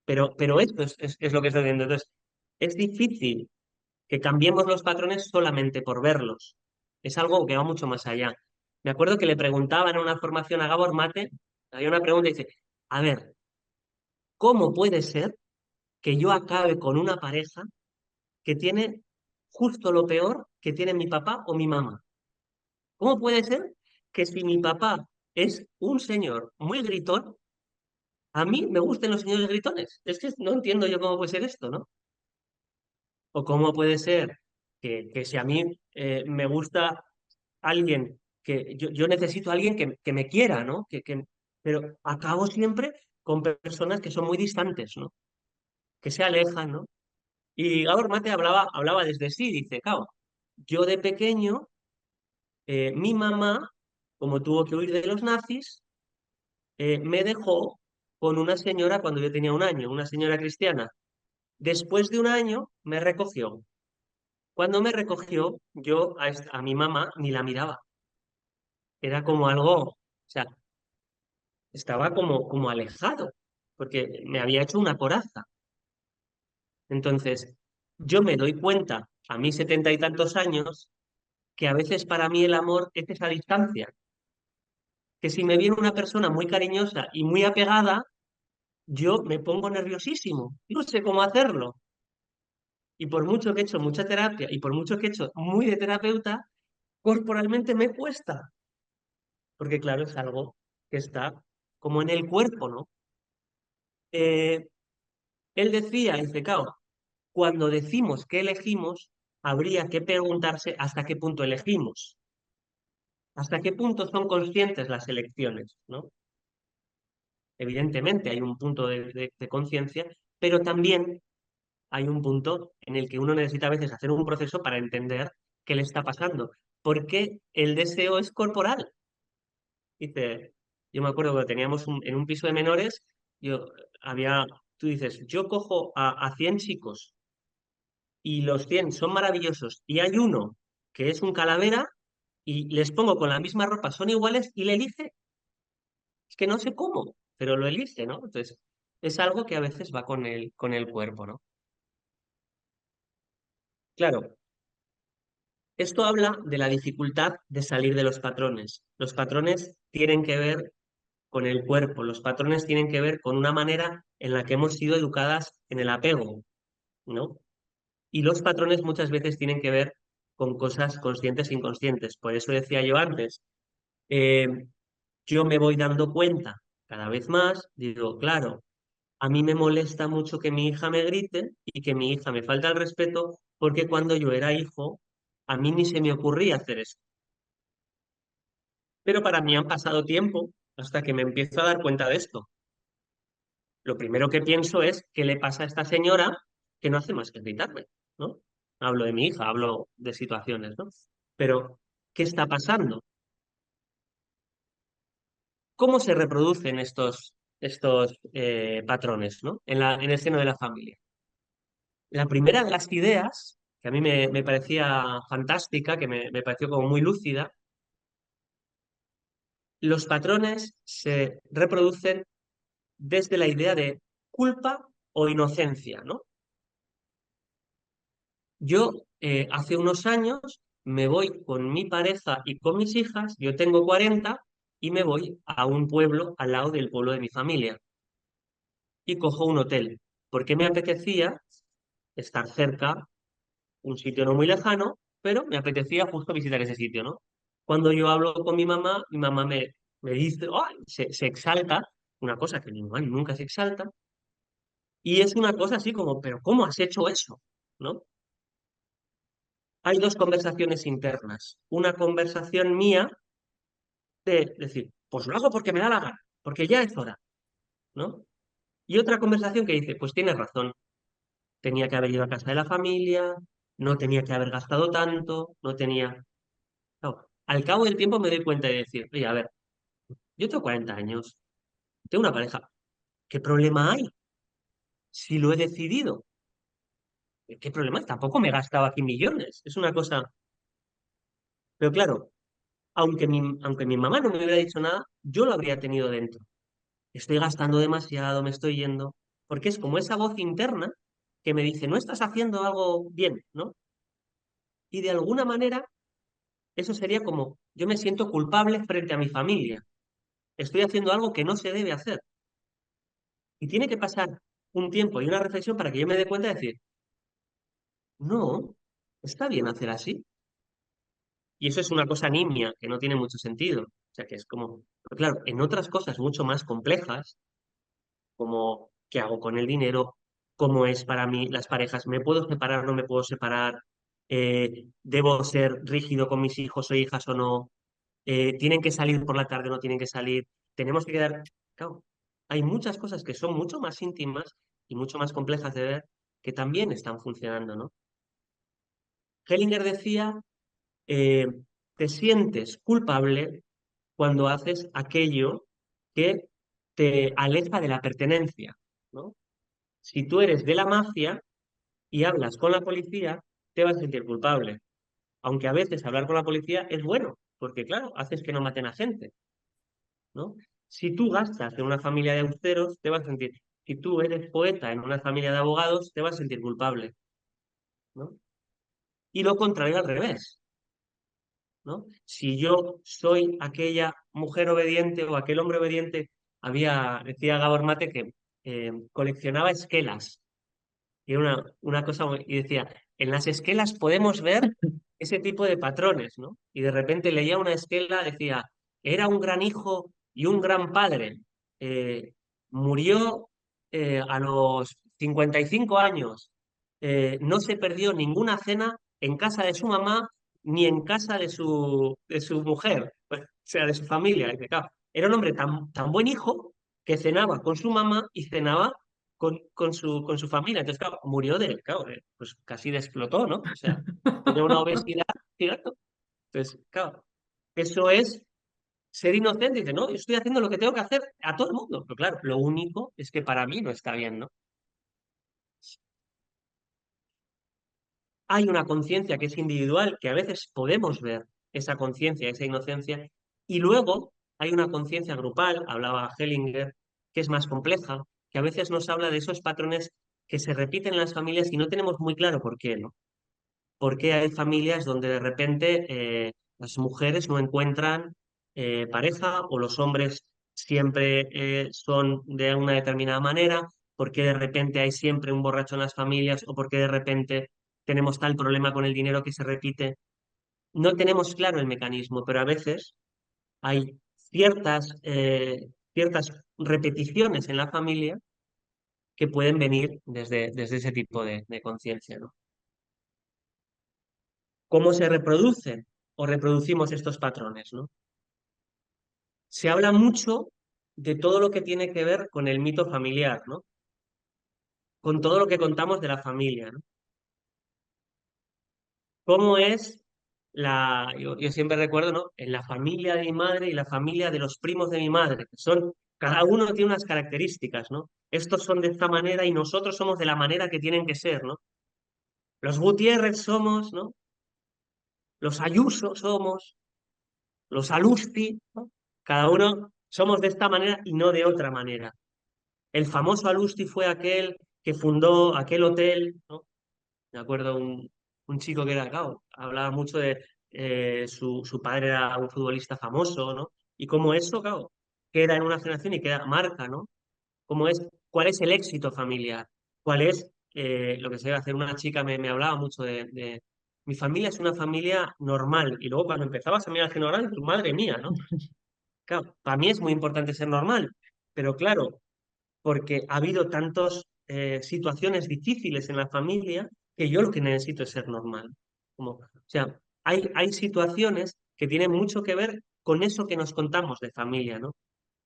pero esto es lo que estoy viendo. Entonces, es difícil que cambiemos los patrones solamente por verlos. Es algo que va mucho más allá. Me acuerdo que le preguntaban en una formación a Gabor Mate, había una pregunta y dice, a ver, ¿cómo puede ser que yo acabe con una pareja que tiene justo lo peor que tiene mi papá o mi mamá? ¿Cómo puede ser que si mi papá es un señor muy gritón, a mí me gusten los señores gritones? Es que no entiendo yo cómo puede ser esto, ¿no? O cómo puede ser que si a mí me gusta alguien que yo necesito a alguien que me quiera, ¿no? Pero acabo siempre con personas que son muy distantes, ¿no? Que se alejan, ¿no? Y Gabor Mate hablaba desde sí, dice, claro, yo de pequeño, mi mamá, como tuvo que huir de los nazis, me dejó con una señora cuando yo tenía un año, una señora cristiana. Después de un año me recogió. Cuando me recogió, yo a mi mamá ni la miraba. Era como algo, o sea, estaba como alejado, porque me había hecho una coraza. Entonces, yo me doy cuenta, a mis 70 y tantos años, que a veces para mí el amor es esa distancia. Que si me viene una persona muy cariñosa y muy apegada, yo me pongo nerviosísimo. No sé cómo hacerlo. Y por mucho que he hecho mucha terapia y por mucho que he hecho muy de terapeuta, corporalmente me cuesta. Porque claro, es algo que está como en el cuerpo, ¿no? Eh, Él decía, dice, claro, cuando decimos que elegimos, habría que preguntarse hasta qué punto elegimos, hasta qué punto son conscientes las elecciones, ¿no? Evidentemente hay un punto de conciencia, pero también hay un punto en el que uno necesita a veces hacer un proceso para entender qué le está pasando, porque el deseo es corporal. Dice, yo me acuerdo que teníamos en un piso de menores, yo tú dices, yo cojo a 100 chicos y los 100 son maravillosos y hay uno que es un calavera y les pongo con la misma ropa, son iguales y le elige. Es que no sé cómo, pero lo elige, ¿no? Entonces, es algo que a veces va con el cuerpo, ¿no? Claro, esto habla de la dificultad de salir de los patrones. Los patrones tienen que ver con el cuerpo, los patrones tienen que ver con una manera en la que hemos sido educadas en el apego, ¿no? Y los patrones muchas veces tienen que ver con cosas conscientes e inconscientes. Por eso decía yo antes, yo me voy dando cuenta cada vez más, digo, claro, a mí me molesta mucho que mi hija me grite y que mi hija me falte al respeto, porque cuando yo era hijo, a mí ni se me ocurría hacer eso. Pero para mí han pasado tiempo hasta que me empiezo a dar cuenta de esto. Lo primero que pienso es, ¿qué le pasa a esta señora que no hace más que gritarme? ¿No? Hablo de mi hija, hablo de situaciones, ¿no? Pero, ¿qué está pasando? ¿Cómo se reproducen estos patrones, ¿no? En el seno de la familia. La primera de las ideas, que a mí me parecía fantástica, que me pareció como muy lúcida, los patrones se reproducen desde la idea de culpa o inocencia, ¿no? Yo hace unos años me voy con mi pareja y con mis hijas, yo tengo 40 y me voy a un pueblo al lado del pueblo de mi familia y cojo un hotel, porque me apetecía estar cerca, un sitio no muy lejano, pero me apetecía justo visitar ese sitio, ¿no? Cuando yo hablo con mi mamá me dice, ¡ay! Se exalta, una cosa que mi mamá nunca se exalta, y es una cosa así como, ¿pero cómo has hecho eso? ¿No? Hay dos conversaciones internas. Una conversación mía de decir, pues lo hago porque me da la gana, porque ya es hora, ¿no? Y otra conversación que dice, pues tienes razón, tenía que haber ido a casa de la familia, no tenía que haber gastado tanto, no tenía... Claro, al cabo del tiempo me doy cuenta de decir, oye, a ver, yo tengo 40 años, tengo una pareja, ¿qué problema hay? Si lo he decidido, ¿qué problema hay? Tampoco me he gastado aquí millones, es una cosa... Pero claro, aunque mi mamá no me hubiera dicho nada, yo lo habría tenido dentro. Estoy gastando demasiado, me estoy yendo, porque es como esa voz interna que me dice, no estás haciendo algo bien, ¿no? Y de alguna manera, eso sería como, yo me siento culpable frente a mi familia, estoy haciendo algo que no se debe hacer. Y tiene que pasar un tiempo y una reflexión para que yo me dé cuenta de decir, no, está bien hacer así. Y eso es una cosa nimia, que no tiene mucho sentido. O sea, que es como, pero claro, en otras cosas mucho más complejas, como qué hago con el dinero, cómo es para mí las parejas, me puedo separar, no me puedo separar, debo ser rígido con mis hijos o hijas o no, tienen que salir por la tarde o no tienen que salir, tenemos que quedar... Claro, hay muchas cosas que son mucho más íntimas y mucho más complejas de ver que también están funcionando, ¿no? Hellinger decía, eh, te sientes culpable cuando haces aquello que te aleja de la pertenencia, ¿no? Si tú eres de la mafia y hablas con la policía, te vas a sentir culpable. Aunque a veces hablar con la policía es bueno, porque claro, haces que no maten a gente, ¿no? Si tú gastas en una familia de austeros, te vas a sentir. Si tú eres poeta en una familia de abogados, te vas a sentir culpable, ¿no? Y lo contrario al revés, ¿no? Si yo soy aquella mujer obediente o aquel hombre obediente, decía Gabor Mate que coleccionaba esquelas. Y era una cosa, y decía, en las esquelas podemos ver ese tipo de patrones, ¿no? Y de repente leía una esquela, decía, era un gran hijo y un gran padre. Eh, Murió a los 55 años. No se perdió ninguna cena en casa de su mamá ni en casa de su mujer, pues, o sea, de su familia. Y dice, claro, era un hombre tan buen hijo que cenaba con su mamá y cenaba con su familia. Entonces, claro, murió claro, pues casi de explotó, ¿no? O sea, tenía una obesidad gigante. Entonces, claro, eso es ser inocente. Dice, no, yo estoy haciendo lo que tengo que hacer a todo el mundo. Pero claro, lo único es que para mí no está bien, ¿no? Hay una conciencia que es individual, que a veces podemos ver esa conciencia, esa inocencia, y luego hay una conciencia grupal, hablaba Hellinger, que es más compleja, que a veces nos habla de esos patrones que se repiten en las familias y no tenemos muy claro por qué, ¿no? Por qué hay familias donde de repente las mujeres no encuentran pareja o los hombres siempre son de una determinada manera, por qué de repente hay siempre un borracho en las familias o por qué de repente tenemos tal problema con el dinero que se repite. No tenemos claro el mecanismo, pero a veces hay ciertas repeticiones en la familia que pueden venir desde ese tipo de conciencia, ¿no? ¿Cómo se reproducen o reproducimos estos patrones, ¿no? Se habla mucho de todo lo que tiene que ver con el mito familiar, ¿no? Con todo lo que contamos de la familia, ¿no? ¿Cómo es yo siempre recuerdo, ¿no? En la familia de mi madre y la familia de los primos de mi madre, que son, cada uno tiene unas características, ¿no? Estos son de esta manera y nosotros somos de la manera que tienen que ser, ¿no? Los Gutiérrez somos, ¿no? Los Ayuso somos, los Alusti, ¿no? Cada uno somos de esta manera y no de otra manera. El famoso Alusti fue aquel que fundó aquel hotel, ¿no? Me acuerdo un chico que era, claro, hablaba mucho de su padre era un futbolista famoso, ¿no? Y cómo eso, claro, queda en una generación y queda marca, ¿no? ¿Cuál es el éxito familiar? ¿Cuál es lo que se debe hacer? Una chica me hablaba mucho mi familia es una familia normal. Y luego cuando empezabas a mirar hacia normal, tu madre mía, ¿no? Claro, para mí es muy importante ser normal, pero claro, porque ha habido tantas situaciones difíciles en la familia que yo lo que necesito es ser normal. O sea, hay situaciones que tienen mucho que ver con eso que nos contamos de familia, ¿no?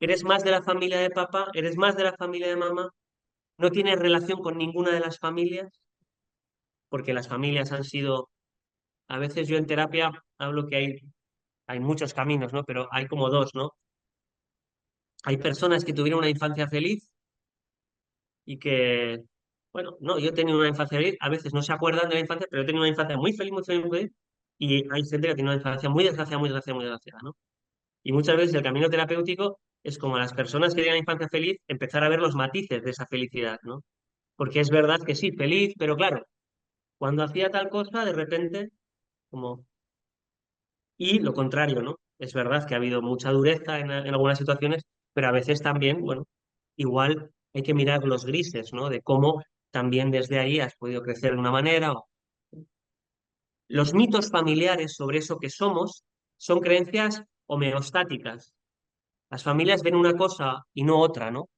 ¿Eres más de la familia de papá? ¿Eres más de la familia de mamá? ¿No tienes relación con ninguna de las familias? Porque las familias han sido, a veces yo en terapia hablo que hay muchos caminos, ¿no? Pero hay como dos, ¿no? Hay personas que tuvieron una infancia feliz y que, bueno, no, yo he tenido una infancia feliz, a veces no se acuerdan de la infancia, pero he tenido una infancia muy feliz, muy feliz, muy feliz, y hay gente que tiene una infancia muy desgraciada, muy desgraciada, muy desgraciada, ¿no? Y muchas veces el camino terapéutico es como a las personas que tienen una infancia feliz, empezar a ver los matices de esa felicidad, ¿no? Porque es verdad que sí, feliz, pero claro, cuando hacía tal cosa, de repente, como... Y lo contrario, ¿no? Es verdad que ha habido mucha dureza en algunas situaciones, pero a veces también, bueno, igual hay que mirar los grises, ¿no? De cómo también desde ahí has podido crecer de una manera. Los mitos familiares sobre eso que somos son creencias homeostáticas. Las familias ven una cosa y no otra, ¿no?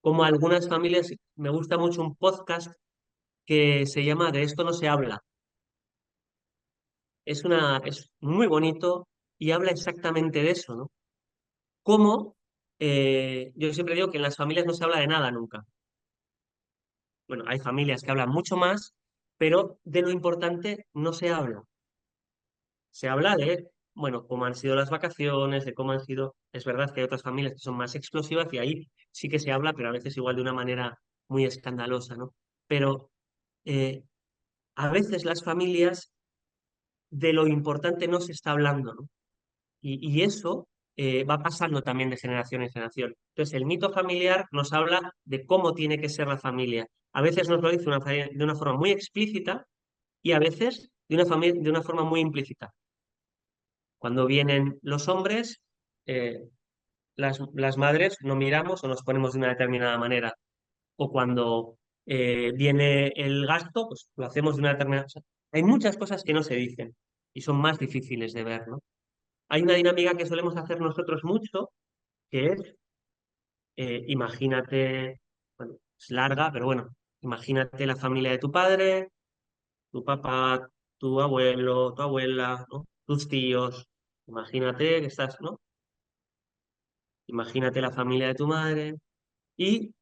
Como algunas familias, me gusta mucho un podcast que se llama De esto no se habla. Es muy bonito y habla exactamente de eso, ¿no? Cómo, yo siempre digo que en las familias no se habla de nada nunca. Bueno, hay familias que hablan mucho más, pero de lo importante no se habla. Se habla de, bueno, cómo han sido las vacaciones, de cómo han sido... Es verdad que hay otras familias que son más explosivas y ahí sí que se habla, pero a veces igual de una manera muy escandalosa, ¿no? Pero eh, a veces las familias de lo importante no se está hablando, ¿no? Y eso va pasando también de generación en generación. Entonces, el mito familiar nos habla de cómo tiene que ser la familia. A veces nos lo dice de una forma muy explícita y a veces de una forma muy implícita. Cuando vienen los hombres, eh, las madres no miramos o nos ponemos de una determinada manera. O cuando viene el gasto, pues lo hacemos de una determinada... O sea, hay muchas cosas que no se dicen y son más difíciles de ver, ¿no? Hay una dinámica que solemos hacer nosotros mucho, que es, imagínate, bueno, es larga, pero bueno, imagínate la familia de tu padre, tu papá, tu abuelo, tu abuela, ¿no? Tus tíos, imagínate que estás, ¿no? Imagínate la familia de tu madre y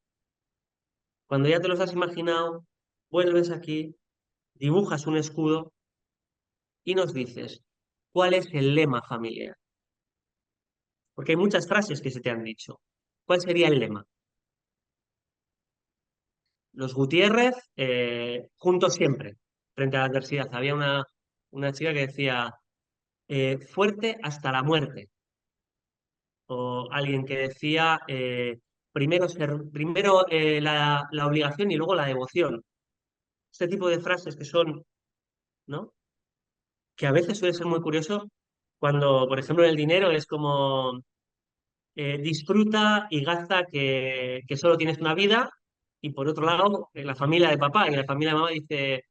cuando ya te los has imaginado, vuelves aquí, dibujas un escudo y nos dices, ¿cuál es el lema familiar? Porque hay muchas frases que se te han dicho. ¿Cuál sería el lema? Los Gutiérrez, juntos siempre, frente a la adversidad. Había una chica que decía, fuerte hasta la muerte. O alguien que decía, primero la obligación y luego la devoción. Este tipo de frases que son, ¿no? Que a veces suele ser muy curioso cuando, por ejemplo, en el dinero es como disfruta y gasta que solo tienes una vida, y por otro lado, la familia de papá y la familia de mamá dice,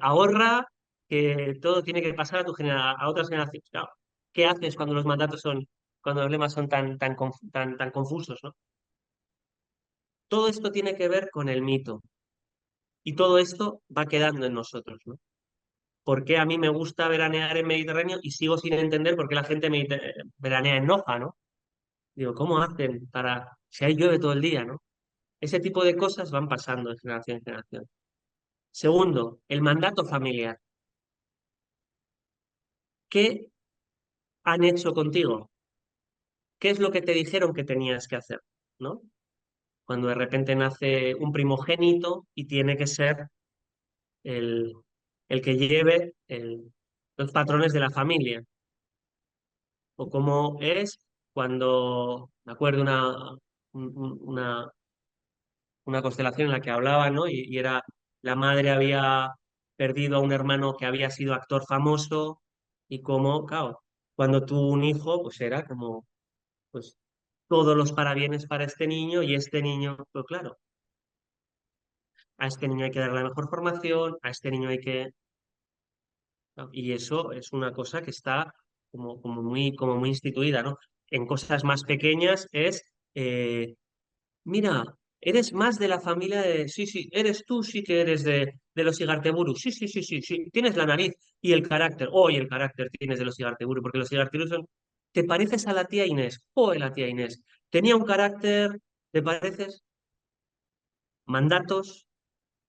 ahorra, que todo tiene que pasar a otras generaciones. Claro, ¿qué haces cuando los mandatos son? cuando los lemas son tan confusos, ¿no? Todo esto tiene que ver con el mito y todo esto va quedando en nosotros, ¿no? ¿Por qué a mí me gusta veranear en Mediterráneo y sigo sin entender por qué la gente veranea en Noja, ¿no? Digo, ¿cómo hacen para, si ahí llueve todo el día, ¿no? Ese tipo de cosas van pasando de generación en generación. Segundo, el mandato familiar. ¿Qué han hecho contigo? ¿Qué es lo que te dijeron que tenías que hacer? ¿No? Cuando de repente nace un primogénito y tiene que ser el, el que lleve los patrones de la familia. O cómo es cuando, me acuerdo una, una constelación en la que hablaba, ¿no? Y era, la madre había perdido a un hermano que había sido actor famoso y cómo, claro, cuando tuvo un hijo, pues era como, pues, todos los parabienes para este niño y este niño, pues claro, a este niño hay que darle la mejor formación, a este niño hay que... ¿no? Y eso es una cosa que está como muy instituida, ¿no? En cosas más pequeñas es, mira, eres más de la familia de... Sí, sí, eres tú, sí que eres de los Igarteburu. Sí, sí, sí, sí, sí. Tienes la nariz y el carácter. Hoy el carácter tienes de los Igarteburu, porque los Igarteburu son... ¿Te pareces a la tía Inés? Oh, la tía Inés. Tenía un carácter, ¿te pareces? Mandatos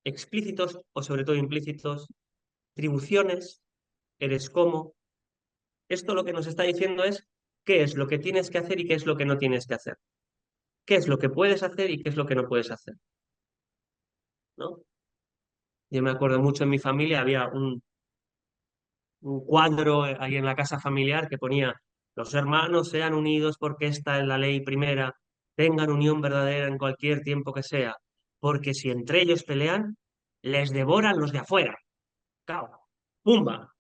explícitos o sobre todo implícitos, atribuciones, eres como. Esto lo que nos está diciendo es qué es lo que tienes que hacer y qué es lo que no tienes que hacer. ¿Qué es lo que puedes hacer y qué es lo que no puedes hacer? ¿No? Yo me acuerdo mucho en mi familia, había un cuadro ahí en la casa familiar que ponía, los hermanos sean unidos porque esta es la ley primera, tengan unión verdadera en cualquier tiempo que sea, porque si entre ellos pelean, les devoran los de afuera. Claro, ¡pumba!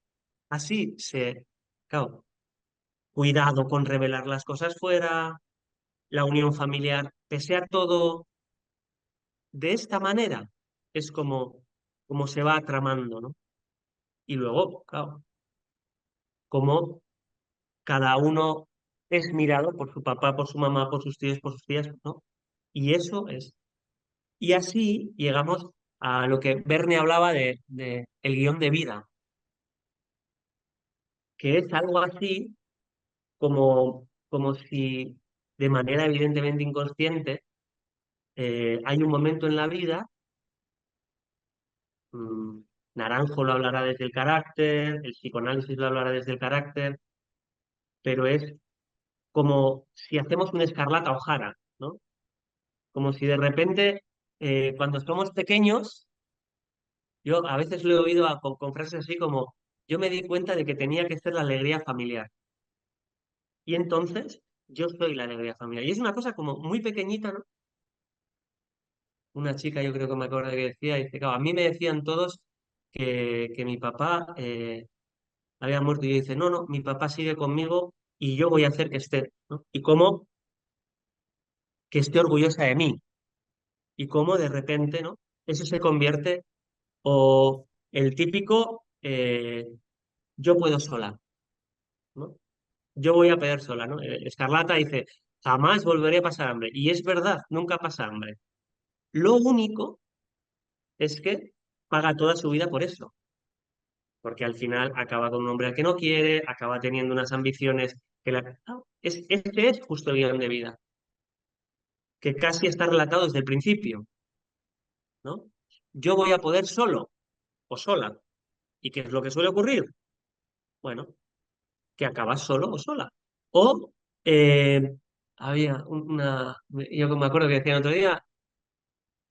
Así se... Claro, cuidado con revelar las cosas fuera, la unión familiar, pese a todo, de esta manera es como se va tramando, ¿no? Y luego, claro, como cada uno es mirado por su papá, por su mamá, por sus tíos, por sus tías, ¿no? Y eso es. Y así llegamos a lo que Verne hablaba de el guión de vida, que es algo así como si de manera evidentemente inconsciente hay un momento en la vida, mm, Naranjo lo hablará desde el carácter, el psicoanálisis lo hablará desde el carácter, pero es como si hacemos una escarlata O'Hara, ¿no? Como si de repente, cuando somos pequeños, yo a veces lo he oído con frases así como, yo me di cuenta de que tenía que ser la alegría familiar. Y entonces, yo soy la alegría familiar. Y es una cosa como muy pequeñita, ¿no? Una chica, yo creo que me acuerdo que decía, dice, claro, a mí me decían todos que mi papá había muerto. Y yo dice, no, no, mi papá sigue conmigo y yo voy a hacer que esté, ¿no? Y cómo que esté orgullosa de mí. Y cómo de repente, ¿no? Eso se convierte, o el típico, yo puedo sola, ¿no? Yo voy a poder sola, ¿no? Escarlata dice, jamás volveré a pasar hambre. Y es verdad, nunca pasa hambre. Lo único es que paga toda su vida por eso, porque al final acaba con un hombre al que no quiere, acaba teniendo unas ambiciones que la... Ah, este es justo el guión de vida, que casi está relatado desde el principio, ¿no? Yo voy a poder solo o sola. ¿Y qué es lo que suele ocurrir? Bueno, que acabas solo o sola. O eh, había yo me acuerdo que decía el otro día,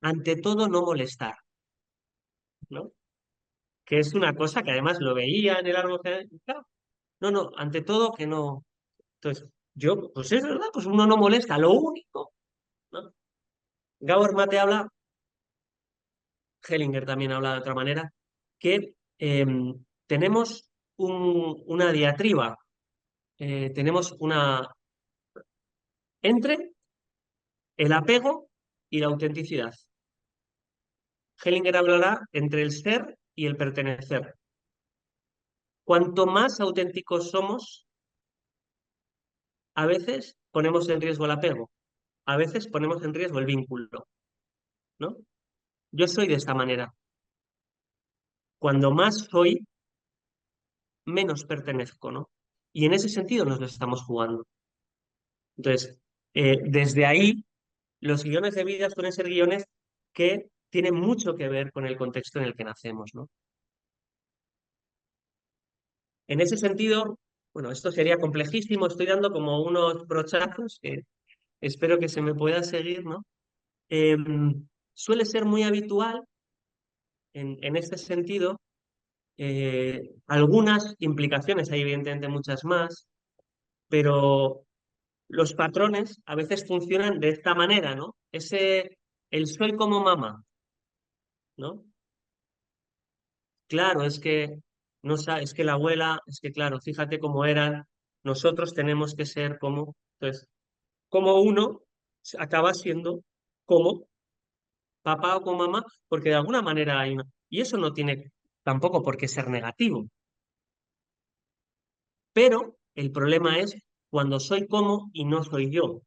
ante todo no molestar, ¿no? Que es una cosa que además lo veía en el árbol. Claro, no, no, ante todo que no. Entonces, yo, pues es verdad, pues uno no molesta, lo único, ¿no? Gabor Mate habla, Hellinger también habla de otra manera, que tenemos una diatriba, tenemos una entre el apego y la autenticidad. Hellinger hablará entre el ser y el pertenecer. Cuanto más auténticos somos, a veces ponemos en riesgo el apego, a veces ponemos en riesgo el vínculo, ¿no? Yo soy de esta manera. Cuando más soy, menos pertenezco, ¿no? Y en ese sentido nos lo estamos jugando. Entonces, desde ahí, los guiones de vida suelen ser guiones que tienen mucho que ver con el contexto en el que nacemos, ¿no? En ese sentido, bueno, esto sería complejísimo, estoy dando como unos brochazos que espero que se me pueda seguir, ¿no? Suele ser muy habitual en este sentido algunas implicaciones, hay evidentemente muchas más, pero los patrones a veces funcionan de esta manera, ¿no? El soy como mamá, ¿no? Claro, es que no es que la abuela, es que claro, fíjate cómo eran, nosotros tenemos que ser como, entonces, como uno acaba siendo como papá o como mamá, porque de alguna manera hay una, y eso no tiene tampoco por qué ser negativo, pero el problema es cuando soy como y no soy yo.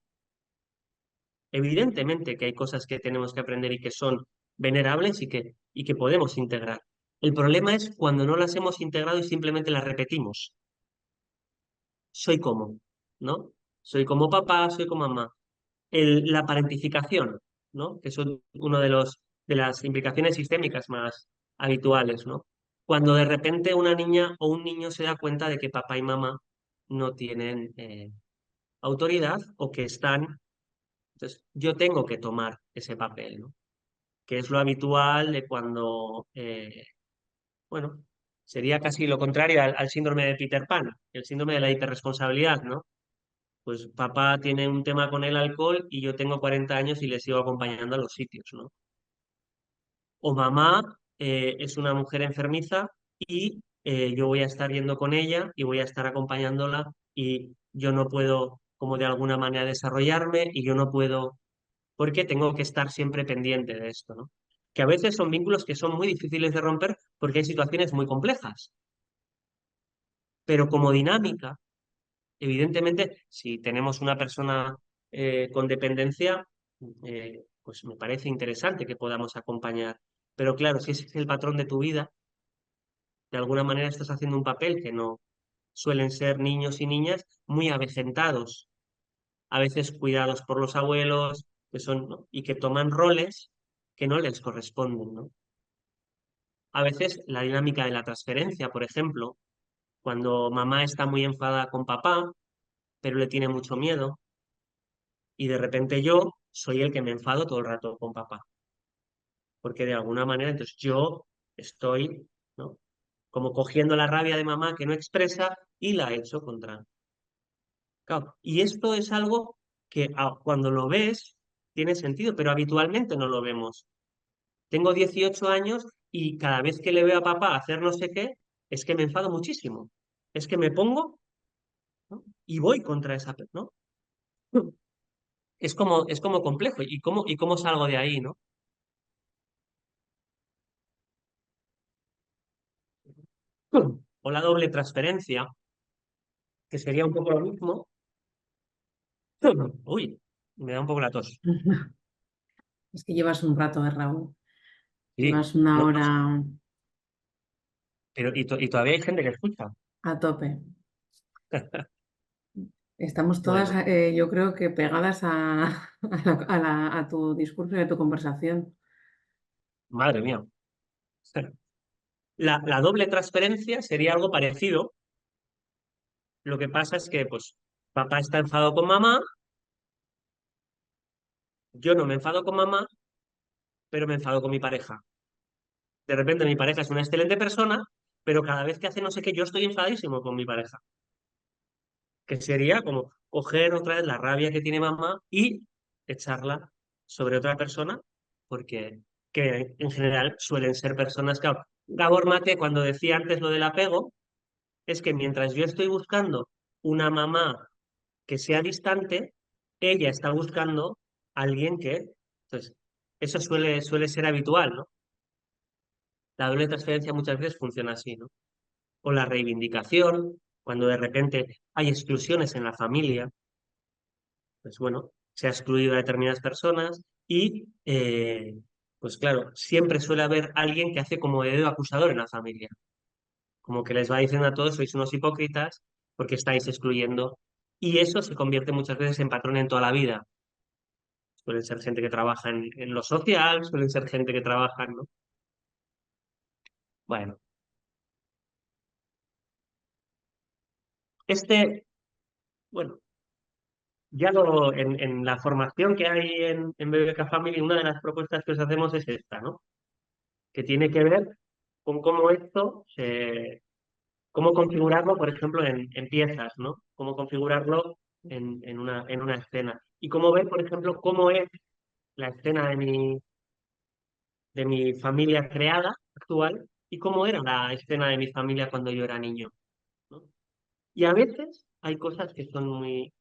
Evidentemente que hay cosas que tenemos que aprender y que son venerables y que podemos integrar. El problema es cuando no las hemos integrado y simplemente las repetimos. Soy como, ¿no? Soy como papá, soy como mamá. La parentificación, ¿no? Que son uno de las implicaciones sistémicas más habituales, ¿no? Cuando de repente una niña o un niño se da cuenta de que papá y mamá no tienen autoridad o que están. Entonces, yo tengo que tomar ese papel, ¿no? Que es lo habitual de cuando, bueno, sería casi lo contrario al síndrome de Peter Pan, el síndrome de la hiperresponsabilidad, ¿no? Pues papá tiene un tema con el alcohol y yo tengo 40 años y le sigo acompañando a los sitios, ¿no? O mamá es una mujer enfermiza y yo voy a estar yendo con ella y voy a estar acompañándola y yo no puedo, como de alguna manera, desarrollarme y yo no puedo porque tengo que estar siempre pendiente de esto, ¿no? Que a veces son vínculos que son muy difíciles de romper porque hay situaciones muy complejas, pero como dinámica, evidentemente, si tenemos una persona con dependencia, pues me parece interesante que podamos acompañar. Pero claro, si ese es el patrón de tu vida, de alguna manera estás haciendo un papel que no suelen ser niños y niñas muy avejentados, a veces cuidados por los abuelos, que son, ¿no? Y que toman roles que no les corresponden, ¿no? A veces la dinámica de la transferencia, por ejemplo, cuando mamá está muy enfadada con papá, pero le tiene mucho miedo, y de repente yo soy el que me enfado todo el rato con papá, porque de alguna manera entonces yo estoy, ¿no? Como cogiendo la rabia de mamá que no expresa y la echo contra. Claro, y esto es algo que cuando lo ves tiene sentido, pero habitualmente no lo vemos. Tengo 18 años y cada vez que le veo a papá hacer no sé qué, es que me enfado muchísimo. Es que me pongo, ¿no? Y voy contra esa, ¿no? Es como complejo. Y cómo salgo de ahí, ¿no? O la doble transferencia, que sería un poco lo mismo. Uy, me da un poco la tos. Es que llevas un rato, Raúl. Sí, Llevas una no, hora pero y todavía hay gente que escucha. a tope. Estamos todas, Bueno, yo creo que pegadas a tu discurso y a tu conversación. madre mía. La doble transferencia sería algo parecido. Lo que pasa es que, pues, papá está enfadado con mamá, yo no me enfado con mamá, pero me enfado con mi pareja. De repente mi pareja es una excelente persona, pero cada vez que hace no sé qué, yo estoy enfadísimo con mi pareja. Que sería como coger otra vez la rabia que tiene mamá y echarla sobre otra persona, porque que en general suelen ser personas que... Gabor Mate, cuando decía antes lo del apego, es que mientras yo estoy buscando una mamá que sea distante, ella está buscando a alguien que... Entonces, eso suele ser habitual, ¿no? La doble transferencia muchas veces funciona así, ¿no? O la reivindicación, cuando de repente hay exclusiones en la familia. pues bueno, se ha excluido a determinadas personas y, pues claro, siempre suele haber alguien que hace como de dedo acusador en la familia, como que les va diciendo a todos, sois unos hipócritas porque estáis excluyendo. Y eso se convierte muchas veces en patrón en toda la vida. Suelen ser gente que trabaja en lo social, suelen ser gente que trabaja, ¿no? Bueno, este, bueno, en la formación que hay en BBK Family, una de las propuestas que os hacemos es esta, ¿no? Que tiene que ver con cómo cómo configurarlo, por ejemplo, en piezas, ¿no? Cómo configurarlo en una escena. Y cómo ver, por ejemplo, cómo es la escena de mi familia creada, actual, y cómo era la escena de mi familia cuando yo era niño, ¿no? Y a veces hay cosas que son muy,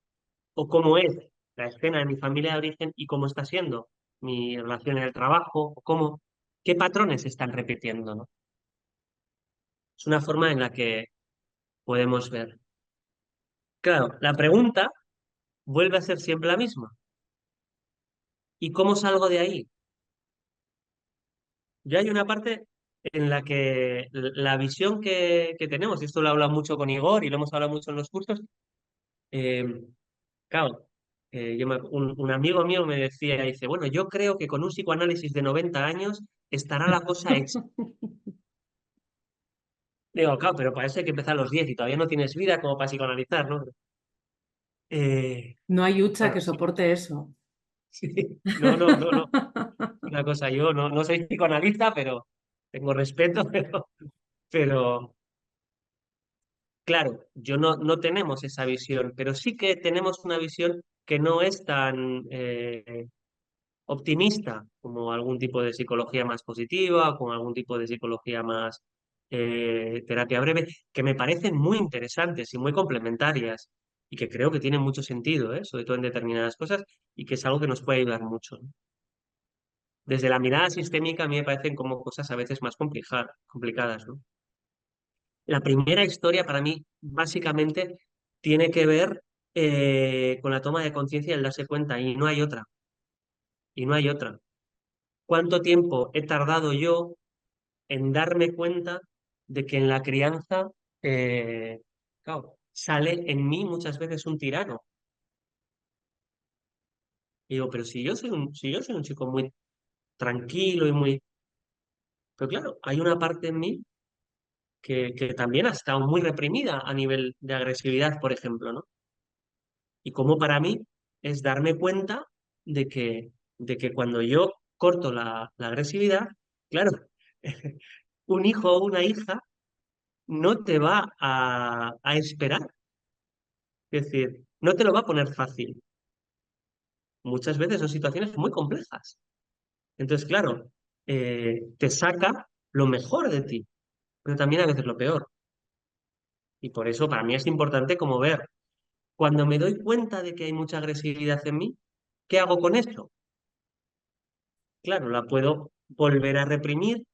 o cómo es la escena de mi familia de origen y cómo está siendo mi relación en el trabajo, o qué patrones se están repitiendo, ¿no? Es una forma en la que podemos ver. Claro, la pregunta vuelve a ser siempre la misma. ¿Y cómo salgo de ahí? Yo hay una parte en la que la visión que tenemos, y esto lo he hablado mucho con Igor y lo hemos hablado mucho en los cursos, eh, claro, un amigo mío me decía, dice, bueno, yo creo que con un psicoanálisis de 90 años estará la cosa hecha. Digo, claro, pero para eso hay que empezar a los 10 y todavía no tienes vida como para psicoanalizar, ¿no? No hay hucha Claro, que sí, soporte eso. sí. No, no, no, no. Una cosa, yo no soy psicoanalista, pero tengo respeto, pero claro, yo no tenemos esa visión, pero sí que tenemos una visión que no es tan optimista como algún tipo de psicología más positiva, o con algún tipo de psicología más terapia breve, que me parecen muy interesantes y muy complementarias y que creo que tienen mucho sentido, sobre todo en determinadas cosas, y que es algo que nos puede ayudar mucho, ¿no? Desde la mirada sistémica a mí me parecen como cosas a veces más complicadas, ¿no? La primera historia para mí básicamente tiene que ver con la toma de conciencia y el darse cuenta, y no hay otra, y no hay otra. ¿Cuánto tiempo he tardado yo en darme cuenta de que en la crianza, claro, sale en mí muchas veces un tirano? Y digo, pero si yo soy un chico muy tranquilo y muy... Pero claro, hay una parte en mí que también ha estado muy reprimida a nivel de agresividad, por ejemplo, ¿no? Y como para mí es darme cuenta de que cuando yo corto la agresividad, claro, un hijo o una hija no te va a esperar, es decir, no te lo va a poner fácil. Muchas veces son situaciones muy complejas. Entonces, claro, te saca lo mejor de ti, pero también a veces lo peor. Y por eso para mí es importante como ver, cuando me doy cuenta de que hay mucha agresividad en mí, ¿qué hago con eso? Claro, la puedo volver a reprimir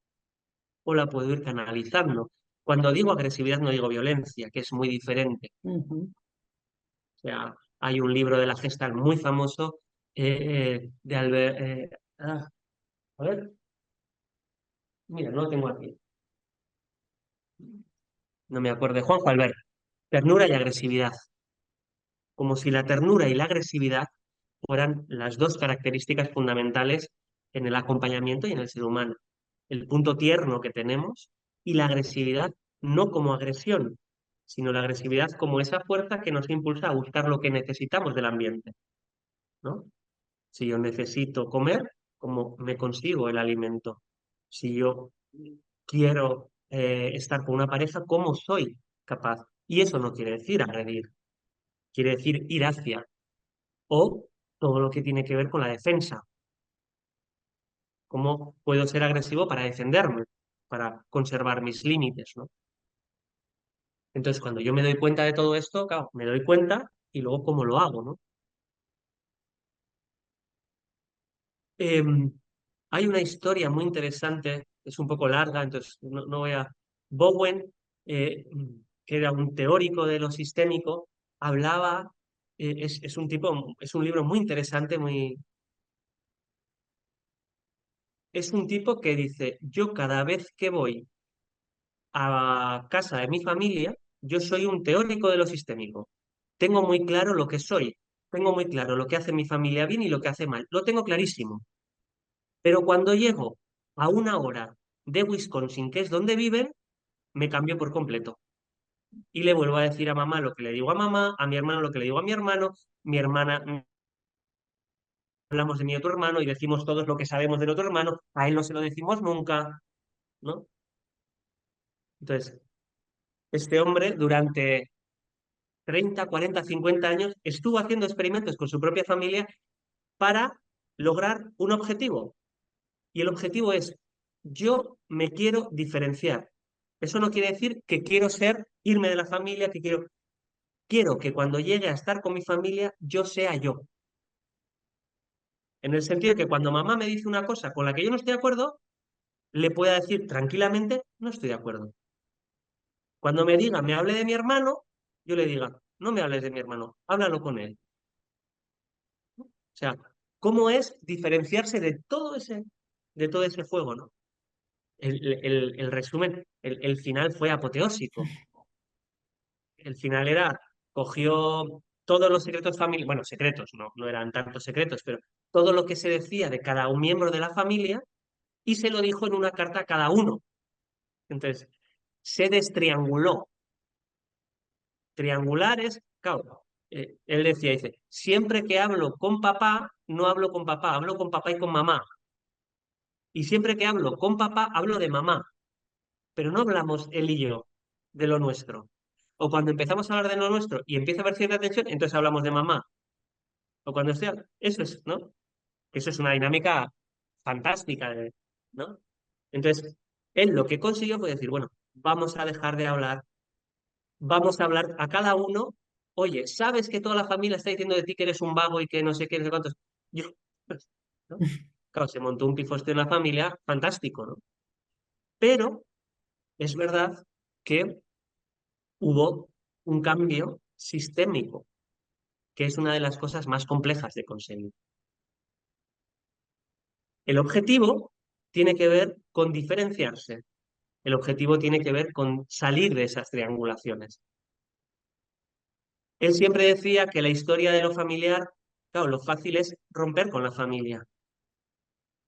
o la puedo ir canalizando. Cuando digo agresividad no digo violencia, que es muy diferente. Ujú. O sea, hay un libro de la Gestalt muy famoso de Albert... a ver, mira, no lo tengo aquí. No me acuerdo. De Juanjo Albert. Ternura y agresividad. Como si la ternura y la agresividad fueran las dos características fundamentales en el acompañamiento y en el ser humano. El punto tierno que tenemos y la agresividad no como agresión, sino la agresividad como esa fuerza que nos impulsa a buscar lo que necesitamos del ambiente, ¿no? Si yo necesito comer, ¿cómo me consigo el alimento? Si yo quiero estar con una pareja, ¿cómo soy capaz? Y eso no quiere decir agredir, quiere decir ir hacia o todo lo que tiene que ver con la defensa. ¿Cómo puedo ser agresivo para defenderme, para conservar mis límites, ¿no? Entonces, cuando yo me doy cuenta de todo esto, claro, me doy cuenta y luego cómo lo hago, ¿no? Em, Hay una historia muy interesante, es un poco larga, entonces no voy a... Bowen, que era un teórico de lo sistémico, hablaba es un tipo, es un libro muy interesante, es un tipo que dice, yo cada vez que voy a casa de mi familia, yo soy un teórico de lo sistémico. Tengo muy claro lo que soy, tengo muy claro lo que hace mi familia bien y lo que hace mal, lo tengo clarísimo. Pero cuando llego a una hora de Wisconsin, que es donde viven, me cambio por completo. Y le vuelvo a decir a mamá lo que le digo a mamá, a mi hermano lo que le digo a mi hermana hablamos de mi otro hermano y decimos todos lo que sabemos del otro hermano, a él no se lo decimos nunca, ¿no? Entonces, este hombre durante 30, 40, 50 años estuvo haciendo experimentos con su propia familia para lograr un objetivo. Y el objetivo es, yo me quiero diferenciar. Eso no quiere decir que quiero irme de la familia, quiero que cuando llegue a estar con mi familia, yo sea yo. En el sentido de que cuando mamá me dice una cosa con la que yo no estoy de acuerdo, le pueda decir tranquilamente, no estoy de acuerdo. Cuando me hable de mi hermano, yo le diga, no me hables de mi hermano, háblalo con él. O sea, ¿cómo es diferenciarse de todo ese juego, ¿no? El resumen, el final fue apoteósico. El final era, cogió todos los secretos familiares, bueno, secretos, no, no eran tantos secretos, pero todo lo que se decía de cada un miembro de la familia y se lo dijo en una carta a cada uno. Entonces, se destrianguló. Triangulares, claro, él decía, dice, siempre que hablo con papá, no hablo con papá, hablo con papá y con mamá. Y siempre que hablo con papá, hablo de mamá, pero no hablamos él y yo de lo nuestro. O cuando empezamos a hablar de lo nuestro y empieza a haber cierta tensión, entonces hablamos de mamá. O cuando esté, eso es, ¿no? Que eso es una dinámica fantástica, ¿no? Entonces, él lo que consiguió fue decir, bueno, vamos a dejar de hablar, vamos a hablar a cada uno, oye, ¿sabes que toda la familia está diciendo de ti que eres un vago y que no sé qué, no sé cuántos? Yo, pues, ¿no? Claro, se montó un pifostio en la familia, fantástico, ¿no? Pero es verdad que hubo un cambio sistémico, que es una de las cosas más complejas de conseguir. El objetivo tiene que ver con diferenciarse, el objetivo tiene que ver con salir de esas triangulaciones. Él siempre decía que la historia de lo familiar, claro, lo fácil es romper con la familia,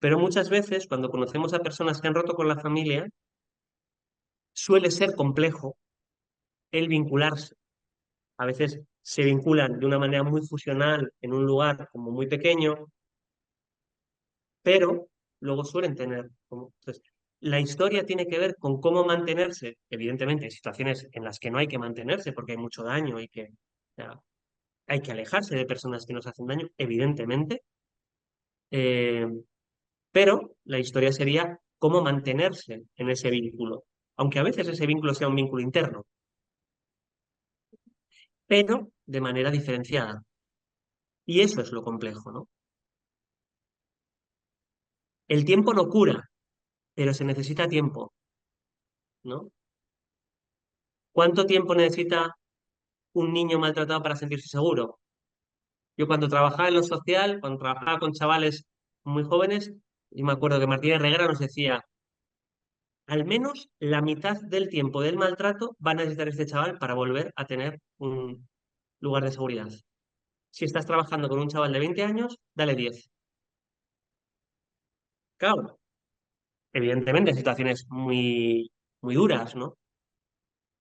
pero muchas veces cuando conocemos a personas que han roto con la familia, suele ser complejo el vincularse. A veces se vinculan de una manera muy fusional en un lugar como muy pequeño, pero luego suelen tener... Entonces, la historia tiene que ver con cómo mantenerse, evidentemente, hay situaciones en las que no hay que mantenerse porque hay mucho daño, o sea, hay que alejarse de personas que nos hacen daño, evidentemente, eh, pero la historia sería cómo mantenerse en ese vínculo, aunque a veces ese vínculo sea un vínculo interno, pero de manera diferenciada. Y eso es lo complejo, ¿no? El tiempo no cura, pero se necesita tiempo, ¿no? ¿Cuánto tiempo necesita un niño maltratado para sentirse seguro? Yo cuando trabajaba en lo social, cuando trabajaba con chavales muy jóvenes, y me acuerdo que Martínez Reguera nos decía, al menos la mitad del tiempo del maltrato va a necesitar este chaval para volver a tener un lugar de seguridad. Si estás trabajando con un chaval de 20 años, dale 10. Claro, evidentemente, situaciones muy duras, ¿no?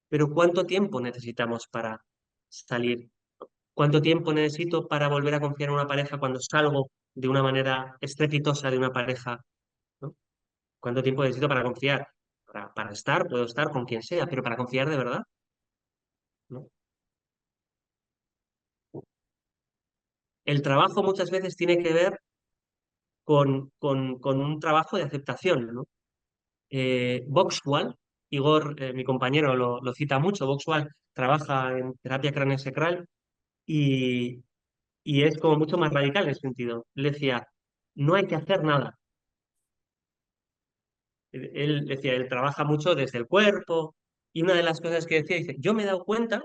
Pero ¿cuánto tiempo necesitamos para salir? ¿Cuánto tiempo necesito para volver a confiar en una pareja cuando salgo de una manera estrepitosa de una pareja, ¿no? ¿Cuánto tiempo necesito para confiar? Para estar, puedo estar con quien sea, pero para confiar de verdad, ¿no? El trabajo muchas veces tiene que ver con un trabajo de aceptación, ¿no? Boxwell, Igor, mi compañero, lo cita mucho. Boxwell trabaja en terapia craneosacral y, y es como mucho más radical en ese sentido. Le decía, no hay que hacer nada. Él decía, él trabaja mucho desde el cuerpo y una de las cosas que decía, dice, yo me he dado cuenta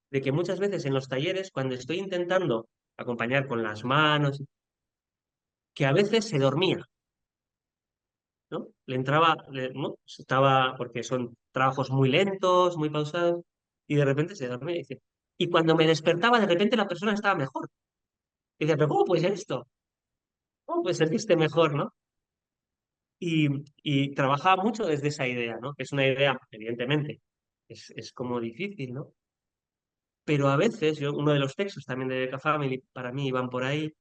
de que muchas veces en los talleres, cuando estoy intentando acompañar con las manos, que a veces se dormía, ¿no? Le entraba, ¿no? Estaba, porque son trabajos muy lentos, muy pausados, y de repente se dormía y dice, y cuando me despertaba, de repente la persona estaba mejor. Y dice, pero ¿cómo puede ser esto? ¿Cómo puede ser que esté mejor, no? Y trabajaba mucho desde esa idea, ¿no? Que es una idea, evidentemente, es como difícil, ¿no? Pero a veces, uno de los textos también de Beca Family, para mí, van por ahí,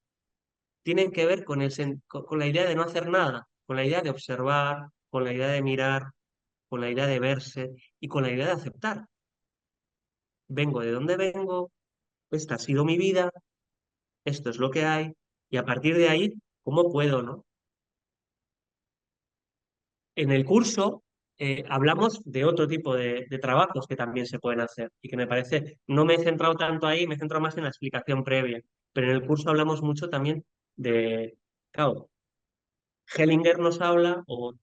tienen que ver con, con la idea de no hacer nada, con la idea de observar, con la idea de mirar, con la idea de verse y con la idea de aceptar. Vengo de donde vengo, esta ha sido mi vida, esto es lo que hay, y a partir de ahí, ¿cómo puedo, no? En el curso hablamos de otro tipo de trabajos que también se pueden hacer y que me parece, no me he centrado tanto ahí, me he centrado más en la explicación previa, pero en el curso hablamos mucho también de, claro, Hellinger nos habla, o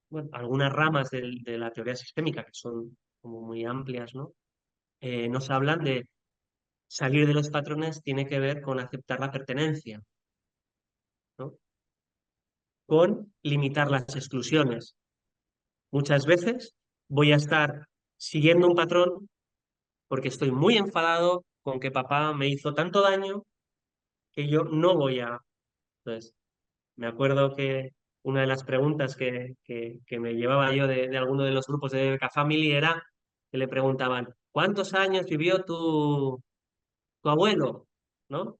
bueno, algunas ramas de la teoría sistémica, que son como muy amplias, ¿no? Nos hablan de salir de los patrones tiene que ver con aceptar la pertenencia, ¿no? Con limitar las exclusiones. Muchas veces voy a estar siguiendo un patrón porque estoy muy enfadado con que papá me hizo tanto daño que yo no voy a... Entonces, me acuerdo que una de las preguntas que me llevaba yo de alguno de los grupos de Beca Family era que le preguntaban, ¿cuántos años vivió tu abuelo? ¿No?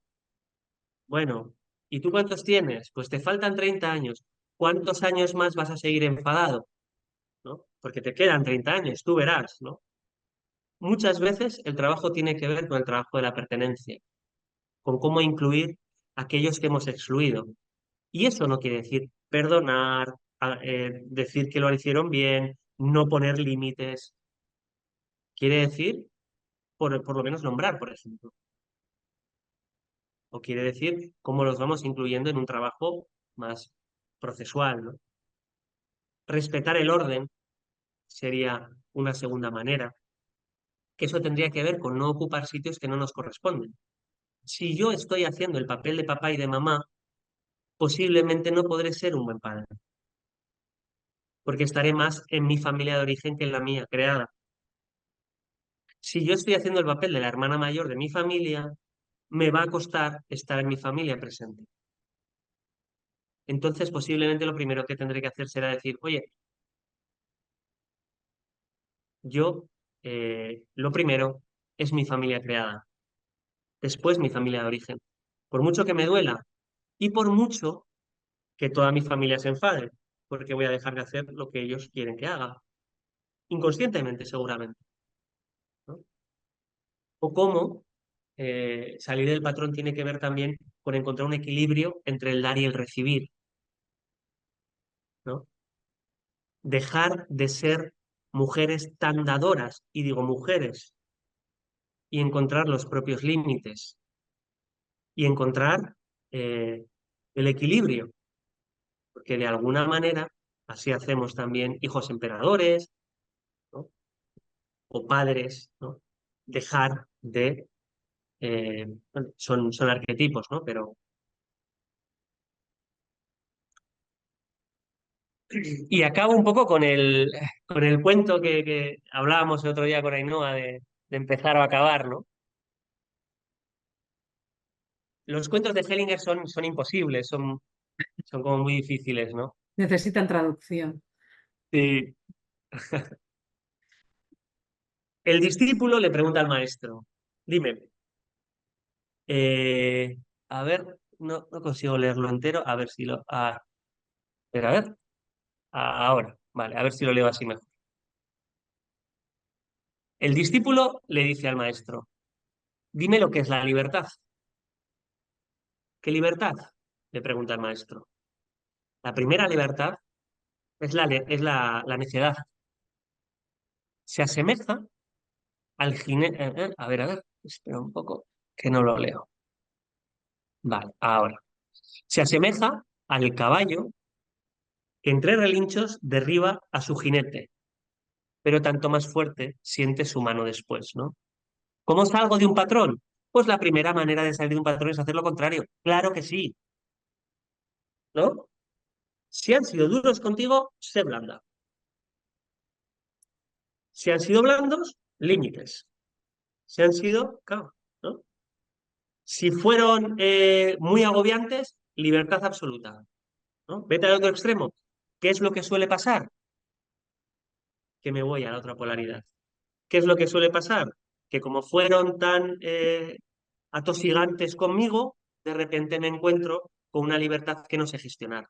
Bueno, ¿y tú cuántos tienes? Pues te faltan 30 años. ¿Cuántos años más vas a seguir enfadado? ¿No? Porque te quedan 30 años, tú verás, ¿no? Muchas veces el trabajo tiene que ver con el trabajo de la pertenencia, con cómo incluir a aquellos que hemos excluido. Y eso no quiere decir perdonar, decir que lo hicieron bien, no poner límites. Quiere decir, por lo menos nombrar, por ejemplo. O quiere decir cómo los vamos incluyendo en un trabajo más procesual, ¿no? Respetar el orden sería una segunda manera, que eso tendría que ver con no ocupar sitios que no nos corresponden. Si yo estoy haciendo el papel de papá y de mamá, posiblemente no podré ser un buen padre, porque estaré más en mi familia de origen que en la mía, creada. Si yo estoy haciendo el papel de la hermana mayor de mi familia, me va a costar estar en mi familia presente. Entonces, posiblemente lo primero que tendré que hacer será decir, oye, yo, lo primero es mi familia creada, después mi familia de origen. Por mucho que me duela y por mucho que toda mi familia se enfade, porque voy a dejar de hacer lo que ellos quieren que haga, inconscientemente seguramente, ¿no? O cómo salir del patrón tiene que ver también con encontrar un equilibrio entre el dar y el recibir, ¿no? Dejar de ser mujeres tan dadoras, y digo mujeres, y encontrar los propios límites y encontrar el equilibrio, porque de alguna manera así hacemos también hijos emperadores, ¿no? O padres, ¿no? Dejar de... bueno, son arquetipos, ¿no? Pero... Y acabo un poco con el cuento que hablábamos el otro día con Ainhoa de empezar o acabar, ¿no? Los cuentos de Hellinger son imposibles, son como muy difíciles, ¿no? Necesitan traducción. Sí. El discípulo le pregunta al maestro, dime, eh, a ver, no consigo leerlo entero, a ver si lo... a ver, ahora, vale, a ver si lo leo así mejor. El discípulo le dice al maestro, dime lo que es la libertad. ¿Qué libertad? Le pregunta el maestro. La primera libertad es la necedad. Se asemeja al jinete... a ver, espera un poco, que no lo leo. Vale, ahora. Se asemeja al caballo que entre relinchos derriba a su jinete, pero tanto más fuerte siente su mano después, ¿no? ¿Cómo salgo de un patrón? Pues la primera manera de salir de un patrón es hacer lo contrario. Claro que sí, ¿no? Si han sido duros contigo, sé blanda. Si han sido blandos, límites. Si han sido, claro, ¿no? Si fueron muy agobiantes, libertad absoluta, ¿no? Vete al otro extremo. ¿Qué es lo que suele pasar? Que me voy a la otra polaridad. ¿Qué es lo que suele pasar? Que como fueron tan atosigantes conmigo, de repente me encuentro con una libertad que no sé gestionar.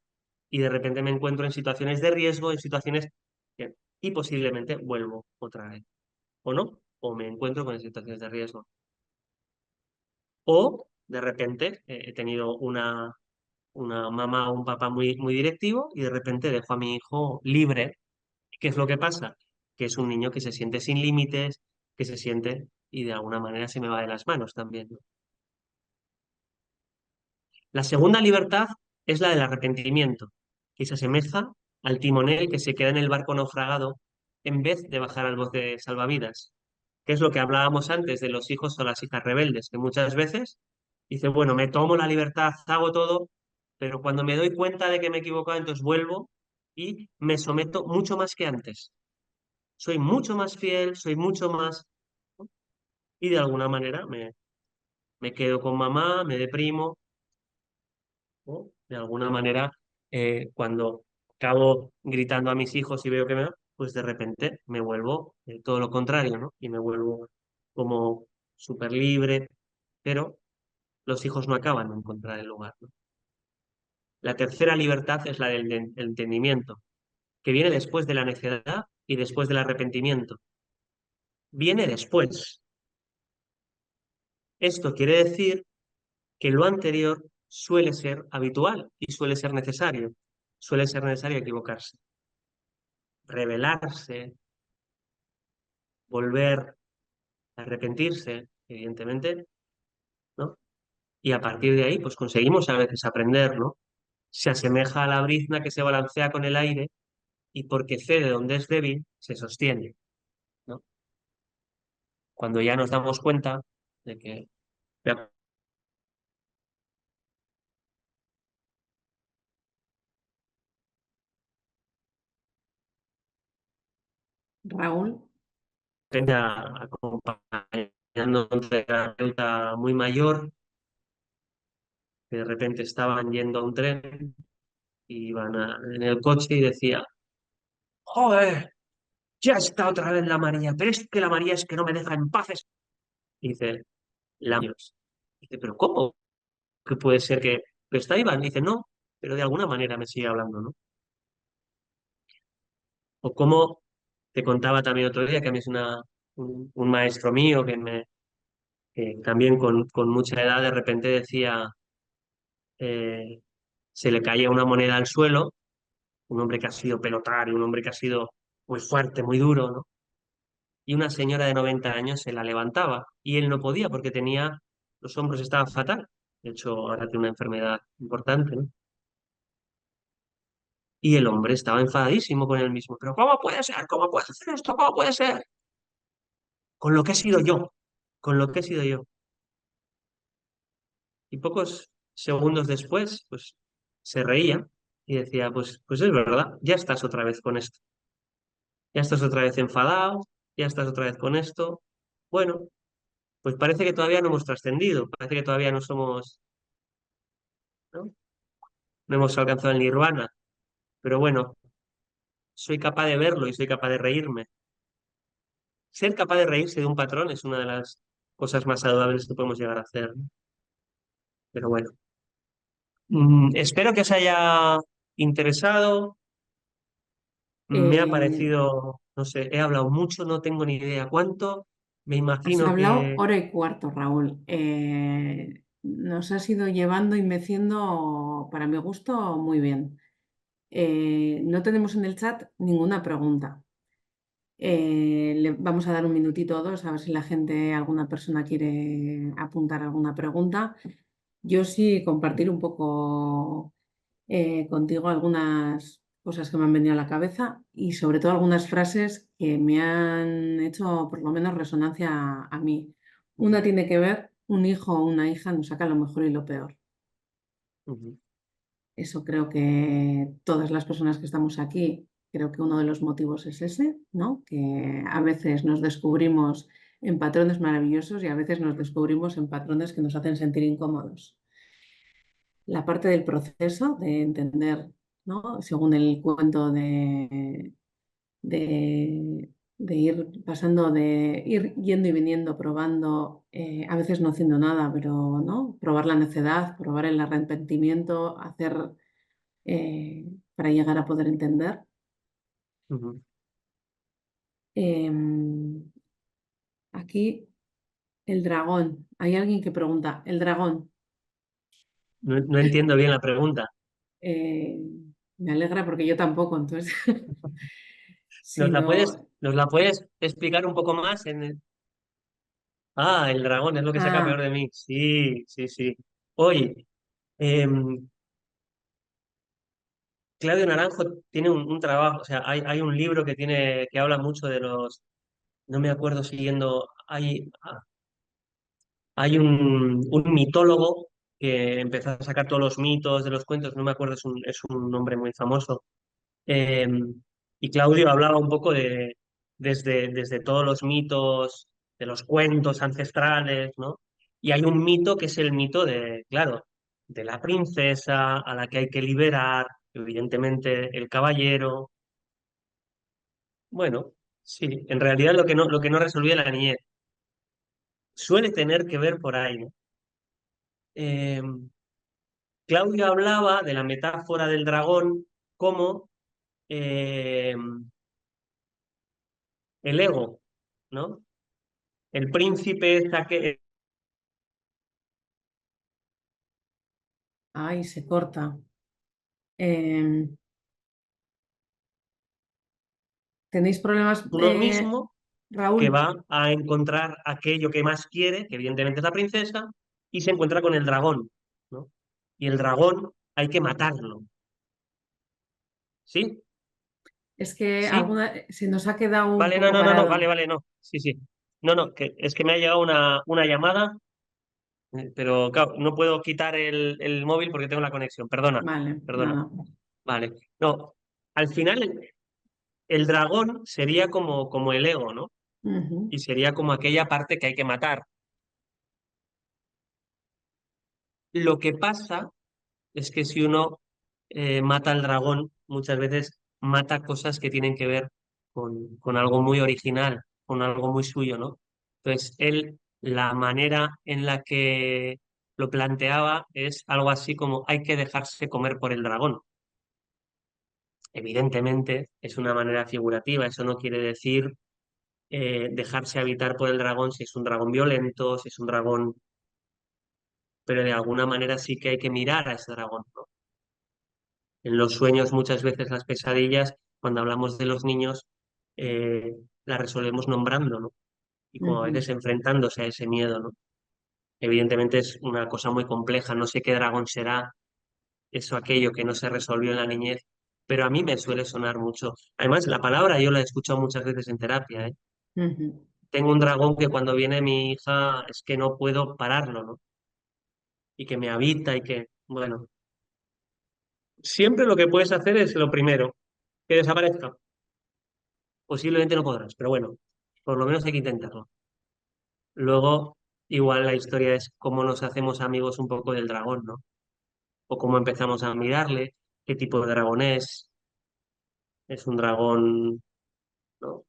Y de repente me encuentro en situaciones de riesgo, en situaciones y posiblemente vuelvo otra vez. ¿O no? O me encuentro con situaciones de riesgo. O de repente he tenido una mamá o un papá muy directivo y de repente dejo a mi hijo libre. ¿Qué es lo que pasa? Que es un niño que se siente sin límites, que se siente y de alguna manera se me va de las manos también, ¿no? La segunda libertad es la del arrepentimiento, que se asemeja al timonel que se queda en el barco naufragado en vez de bajar al bote salvavidas, que es lo que hablábamos antes de los hijos o las hijas rebeldes, que muchas veces dice, bueno, me tomo la libertad, hago todo, pero cuando me doy cuenta de que me he equivocado, entonces vuelvo y me someto mucho más que antes. Soy mucho más fiel, soy mucho más... Y de alguna manera me quedo con mamá, me deprimo, ¿no? De alguna manera, cuando acabo gritando a mis hijos y veo que me... pues de repente me vuelvo todo lo contrario, ¿no? Y me vuelvo como súper libre, pero los hijos no acaban de encontrar el lugar, ¿no? La tercera libertad es la del entendimiento, que viene después de la necedad y después del arrepentimiento. Viene después. Esto quiere decir que lo anterior suele ser habitual y suele ser necesario. Suele ser necesario equivocarse, rebelarse, volver a arrepentirse, evidentemente, ¿no? Y a partir de ahí, pues conseguimos a veces aprender, ¿no? Se asemeja a la brizna que se balancea con el aire y porque cede donde es débil, se sostiene, ¿no? Cuando ya nos damos cuenta de que... Raúl, acompañando a un terapeuta muy mayor, que de repente estaban yendo a un tren y iban en el coche y decía, joder, ya está otra vez la María, pero es que la María es que no me deja en paz. Y dice, la Dios. Dice, pero ¿cómo? ¿Que puede ser que... Pero está Iván? Dice, no, pero de alguna manera me sigue hablando, ¿no? O como te contaba también otro día, que a mí es un maestro mío que también con mucha edad de repente decía, eh, se le caía una moneda al suelo, un hombre que ha sido pelotario, un hombre que ha sido muy fuerte, muy duro, ¿no? Y una señora de 90 años se la levantaba y él no podía porque tenía, los hombros estaban fatal. De hecho, ahora tiene una enfermedad importante, ¿no? Y el hombre estaba enfadadísimo con él mismo. Pero ¿cómo puede ser? ¿Cómo puede hacer esto? ¿Cómo puede ser? Con lo que he sido yo, con lo que he sido yo. Y pocos segundos después, pues se reía y decía, pues es verdad, ya estás otra vez con esto. Ya estás otra vez enfadado, ya estás otra vez con esto. Bueno, pues parece que todavía no hemos trascendido, parece que todavía no somos, ¿no? No hemos alcanzado el nirvana, pero bueno, soy capaz de verlo y soy capaz de reírme. Ser capaz de reírse de un patrón es una de las cosas más saludables que podemos llegar a hacer, ¿no? Pero bueno, espero que os haya interesado. Me ha eh, parecido, no sé, he hablado mucho, no tengo ni idea cuánto. Me has imagino hablado que hora y cuarto, Raúl. Nos has ido llevando y meciendo, para mi gusto, muy bien. No tenemos en el chat ninguna pregunta. Le vamos a dar un minutito o dos a ver si la gente, alguna persona quiere apuntar alguna pregunta. Yo sí compartir un poco contigo algunas cosas que me han venido a la cabeza y sobre todo algunas frases que me han hecho por lo menos resonancia a mí. Una tiene que ver, un hijo o una hija nos saca lo mejor y lo peor. Ujú, Eso creo que todas las personas que estamos aquí, creo que uno de los motivos es ese, ¿no? Que a veces nos descubrimos en patrones maravillosos y a veces nos descubrimos en patrones que nos hacen sentir incómodos. La parte del proceso de entender, ¿no? Según el cuento de ir pasando, de ir yendo y viniendo, probando, a veces no haciendo nada, pero ¿no? Probar la necedad, probar el arrepentimiento, hacer para llegar a poder entender. ujú. Em, aquí el dragón. Hay alguien que pregunta, el dragón. No, no entiendo bien la pregunta. Eh, Me alegra porque yo tampoco, entonces, si lo... Nos la puedes explicar un poco más Ah, el dragón es lo que saca peor Ah, de mí. Sí, sí, sí. Oye, em, Claudio Naranjo tiene un trabajo, o sea, hay un libro que habla mucho de los, no me acuerdo siguiendo, hay un mitólogo que empezó a sacar todos los mitos de los cuentos, no me acuerdo, es un nombre muy famoso. Eh, y Claudio hablaba un poco desde todos los mitos, de los cuentos ancestrales, ¿no? Y hay un mito que es el mito de, claro, de la princesa a la que hay que liberar, evidentemente el caballero. Bueno, sí, en realidad lo que no resolvía la niñez suele tener que ver por ahí, ¿no? Eh, Claudio hablaba de la metáfora del dragón como eh, el ego, ¿no? El príncipe es aquel. ay, se corta. Em, ¿Tenéis problemas, Uno mismo que Raúl? va a encontrar aquello que más quiere, que evidentemente es la princesa, y se encuentra con el dragón, ¿no? Y el dragón hay que matarlo. ¿Sí? Es que ¿Sí? alguna, se nos ha quedado un Vale, no, poco no, no, no, vale, parado. vale, no. Sí, sí. No, no, que es que me ha llegado una llamada, pero claro, no puedo quitar el móvil porque tengo la conexión. Perdona, Vale, perdona. nada. Vale. No, al final el dragón sería como el ego, ¿no? Ujú, Y sería como aquella parte que hay que matar. Lo que pasa es que si uno mata al dragón, muchas veces mata cosas que tienen que ver con algo muy original, con algo muy suyo, ¿no? Entonces, él, la manera en la que lo planteaba es algo así como hay que dejarse comer por el dragón. Evidentemente, es una manera figurativa, eso no quiere decir dejarse habitar por el dragón si es un dragón violento, si es un dragón, pero de alguna manera sí que hay que mirar a ese dragón, ¿no? En los sueños, muchas veces las pesadillas, cuando hablamos de los niños, eh, las resolvemos nombrando, ¿no? Y como a ujú, veces enfrentándose a ese miedo, ¿no? Evidentemente es una cosa muy compleja, no sé qué dragón será, eso, aquello que no se resolvió en la niñez, pero a mí me suele sonar mucho. Además, la palabra yo la he escuchado muchas veces en terapia, ¿eh? ujú, Tengo un dragón que cuando viene mi hija es que no puedo pararlo, ¿no? Y que me habita y que, bueno, siempre lo que puedes hacer es lo primero, que desaparezca. Posiblemente no podrás, pero bueno, por lo menos hay que intentarlo. Luego, igual la historia es cómo nos hacemos amigos un poco del dragón, ¿no? O cómo empezamos a mirarle, qué tipo de dragón es un dragón, ¿no?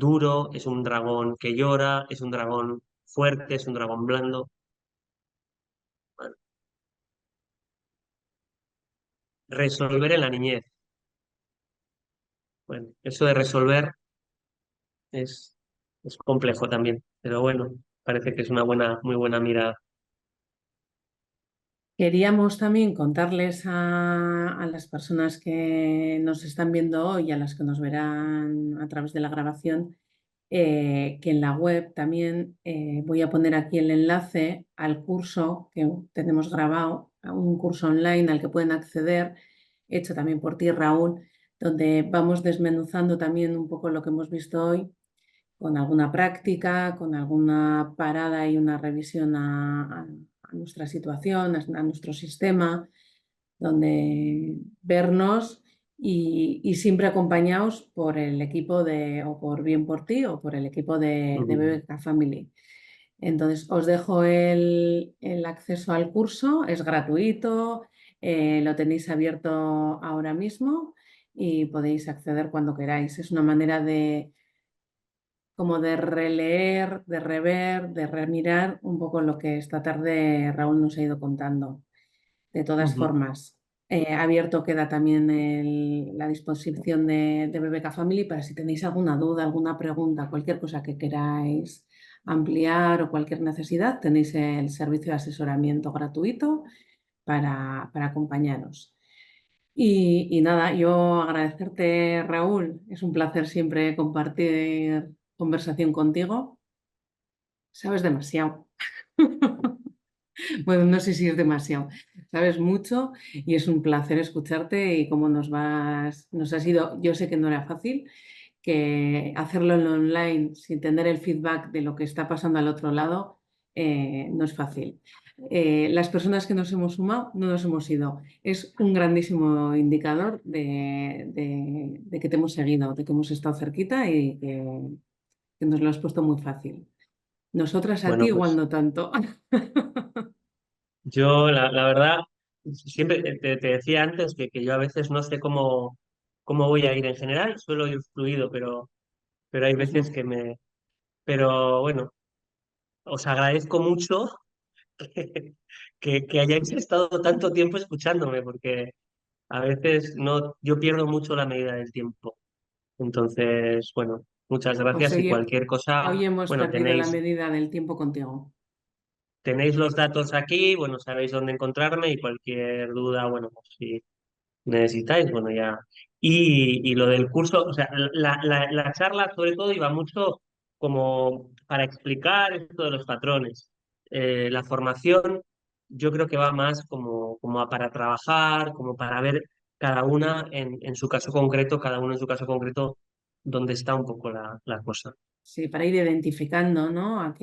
Duro, es un dragón que llora, es un dragón fuerte, es un dragón blando. Bueno, resolver en la niñez. Bueno, eso de resolver es, es complejo también, pero bueno, parece que es una muy buena mirada. Queríamos también contarles a las personas que nos están viendo hoy y a las que nos verán a través de la grabación, que en la web también voy a poner aquí el enlace al curso que tenemos grabado, a un curso online al que pueden acceder, hecho también por ti, Raúl, donde vamos desmenuzando también un poco lo que hemos visto hoy con alguna práctica, con alguna parada y una revisión a nuestra situación, a nuestro sistema, donde vernos y siempre acompañados por el equipo o por Bien por Ti o por el equipo de Ujú, BBK Family. Entonces, os dejo el acceso al curso, es gratuito, lo tenéis abierto ahora mismo y podéis acceder cuando queráis. Es una manera de como de releer, de rever, de remirar un poco lo que esta tarde Raúl nos ha ido contando. De todas ujú. formas, abierto queda también la disposición de BBK Family para si tenéis alguna duda, alguna pregunta, cualquier cosa que queráis ampliar o cualquier necesidad, tenéis el servicio de asesoramiento gratuito para acompañaros. Y nada, yo agradecerte, Raúl. Es un placer siempre compartir conversación contigo. Sabes demasiado. Bueno, no sé si es demasiado. Sabes mucho y es un placer escucharte y cómo nos has ido. Yo sé que no era fácil, que hacerlo en online sin tener el feedback de lo que está pasando al otro lado no es fácil. Las personas que nos hemos sumado no nos hemos ido. Es un grandísimo indicador de que te hemos seguido, de que hemos estado cerquita y que nos lo has puesto muy fácil. Nosotras a ti Bueno, igual pues no tanto. yo la verdad, siempre te decía antes que yo a veces no sé cómo voy a ir en general, suelo ir fluido, pero hay Pues veces no. que me... Pero bueno, os agradezco mucho que hayáis estado tanto tiempo escuchándome, porque a veces no, yo pierdo mucho la medida del tiempo. Entonces, bueno, muchas Pues gracias y cualquier cosa, hoy hemos bueno, perdido la medida del tiempo contigo. tenéis los datos aquí, bueno, sabéis dónde encontrarme y cualquier duda, bueno, pues si necesitáis, bueno, ya. Y lo del curso, o sea, la charla sobre todo iba mucho como para explicar esto de los patrones. La formación yo creo que va más para trabajar, como para ver cada una en su caso concreto, cada uno en su caso concreto, dónde está un poco la cosa. Sí, para ir identificando, ¿no?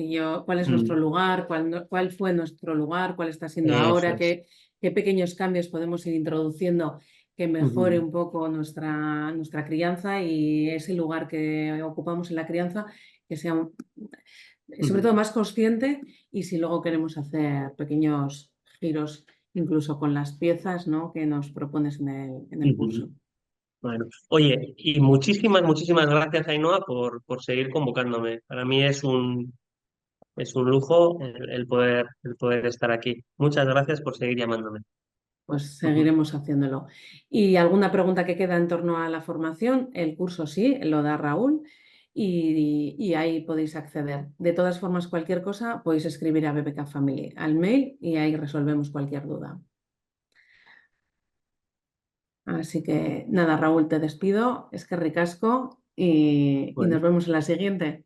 Cuál es nuestro Mm, lugar, cuál fue nuestro lugar, cuál está siendo eso ahora, es. qué pequeños cambios podemos ir introduciendo que mejore Ujú, un poco nuestra crianza y ese lugar que ocupamos en la crianza, que sea sobre todo ujú, más consciente y si luego queremos hacer pequeños giros, incluso con las piezas, ¿no? que nos propones en el curso. ujú. Bueno, oye, y muchísimas gracias, Ainhoa, por seguir convocándome. Para mí es un lujo el poder estar aquí. Muchas gracias por seguir llamándome. Pues Ujú. seguiremos haciéndolo. ¿Y alguna pregunta que queda en torno a la formación? El curso sí, lo da Raúl y ahí podéis acceder. De todas formas, cualquier cosa podéis escribir a BBK Family al mail y ahí resolvemos cualquier duda. Así que nada, Raúl, te despido. Es que ricasco y Bueno, nos vemos en la siguiente.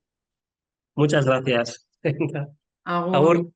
muchas gracias. Venga, Agur. agur.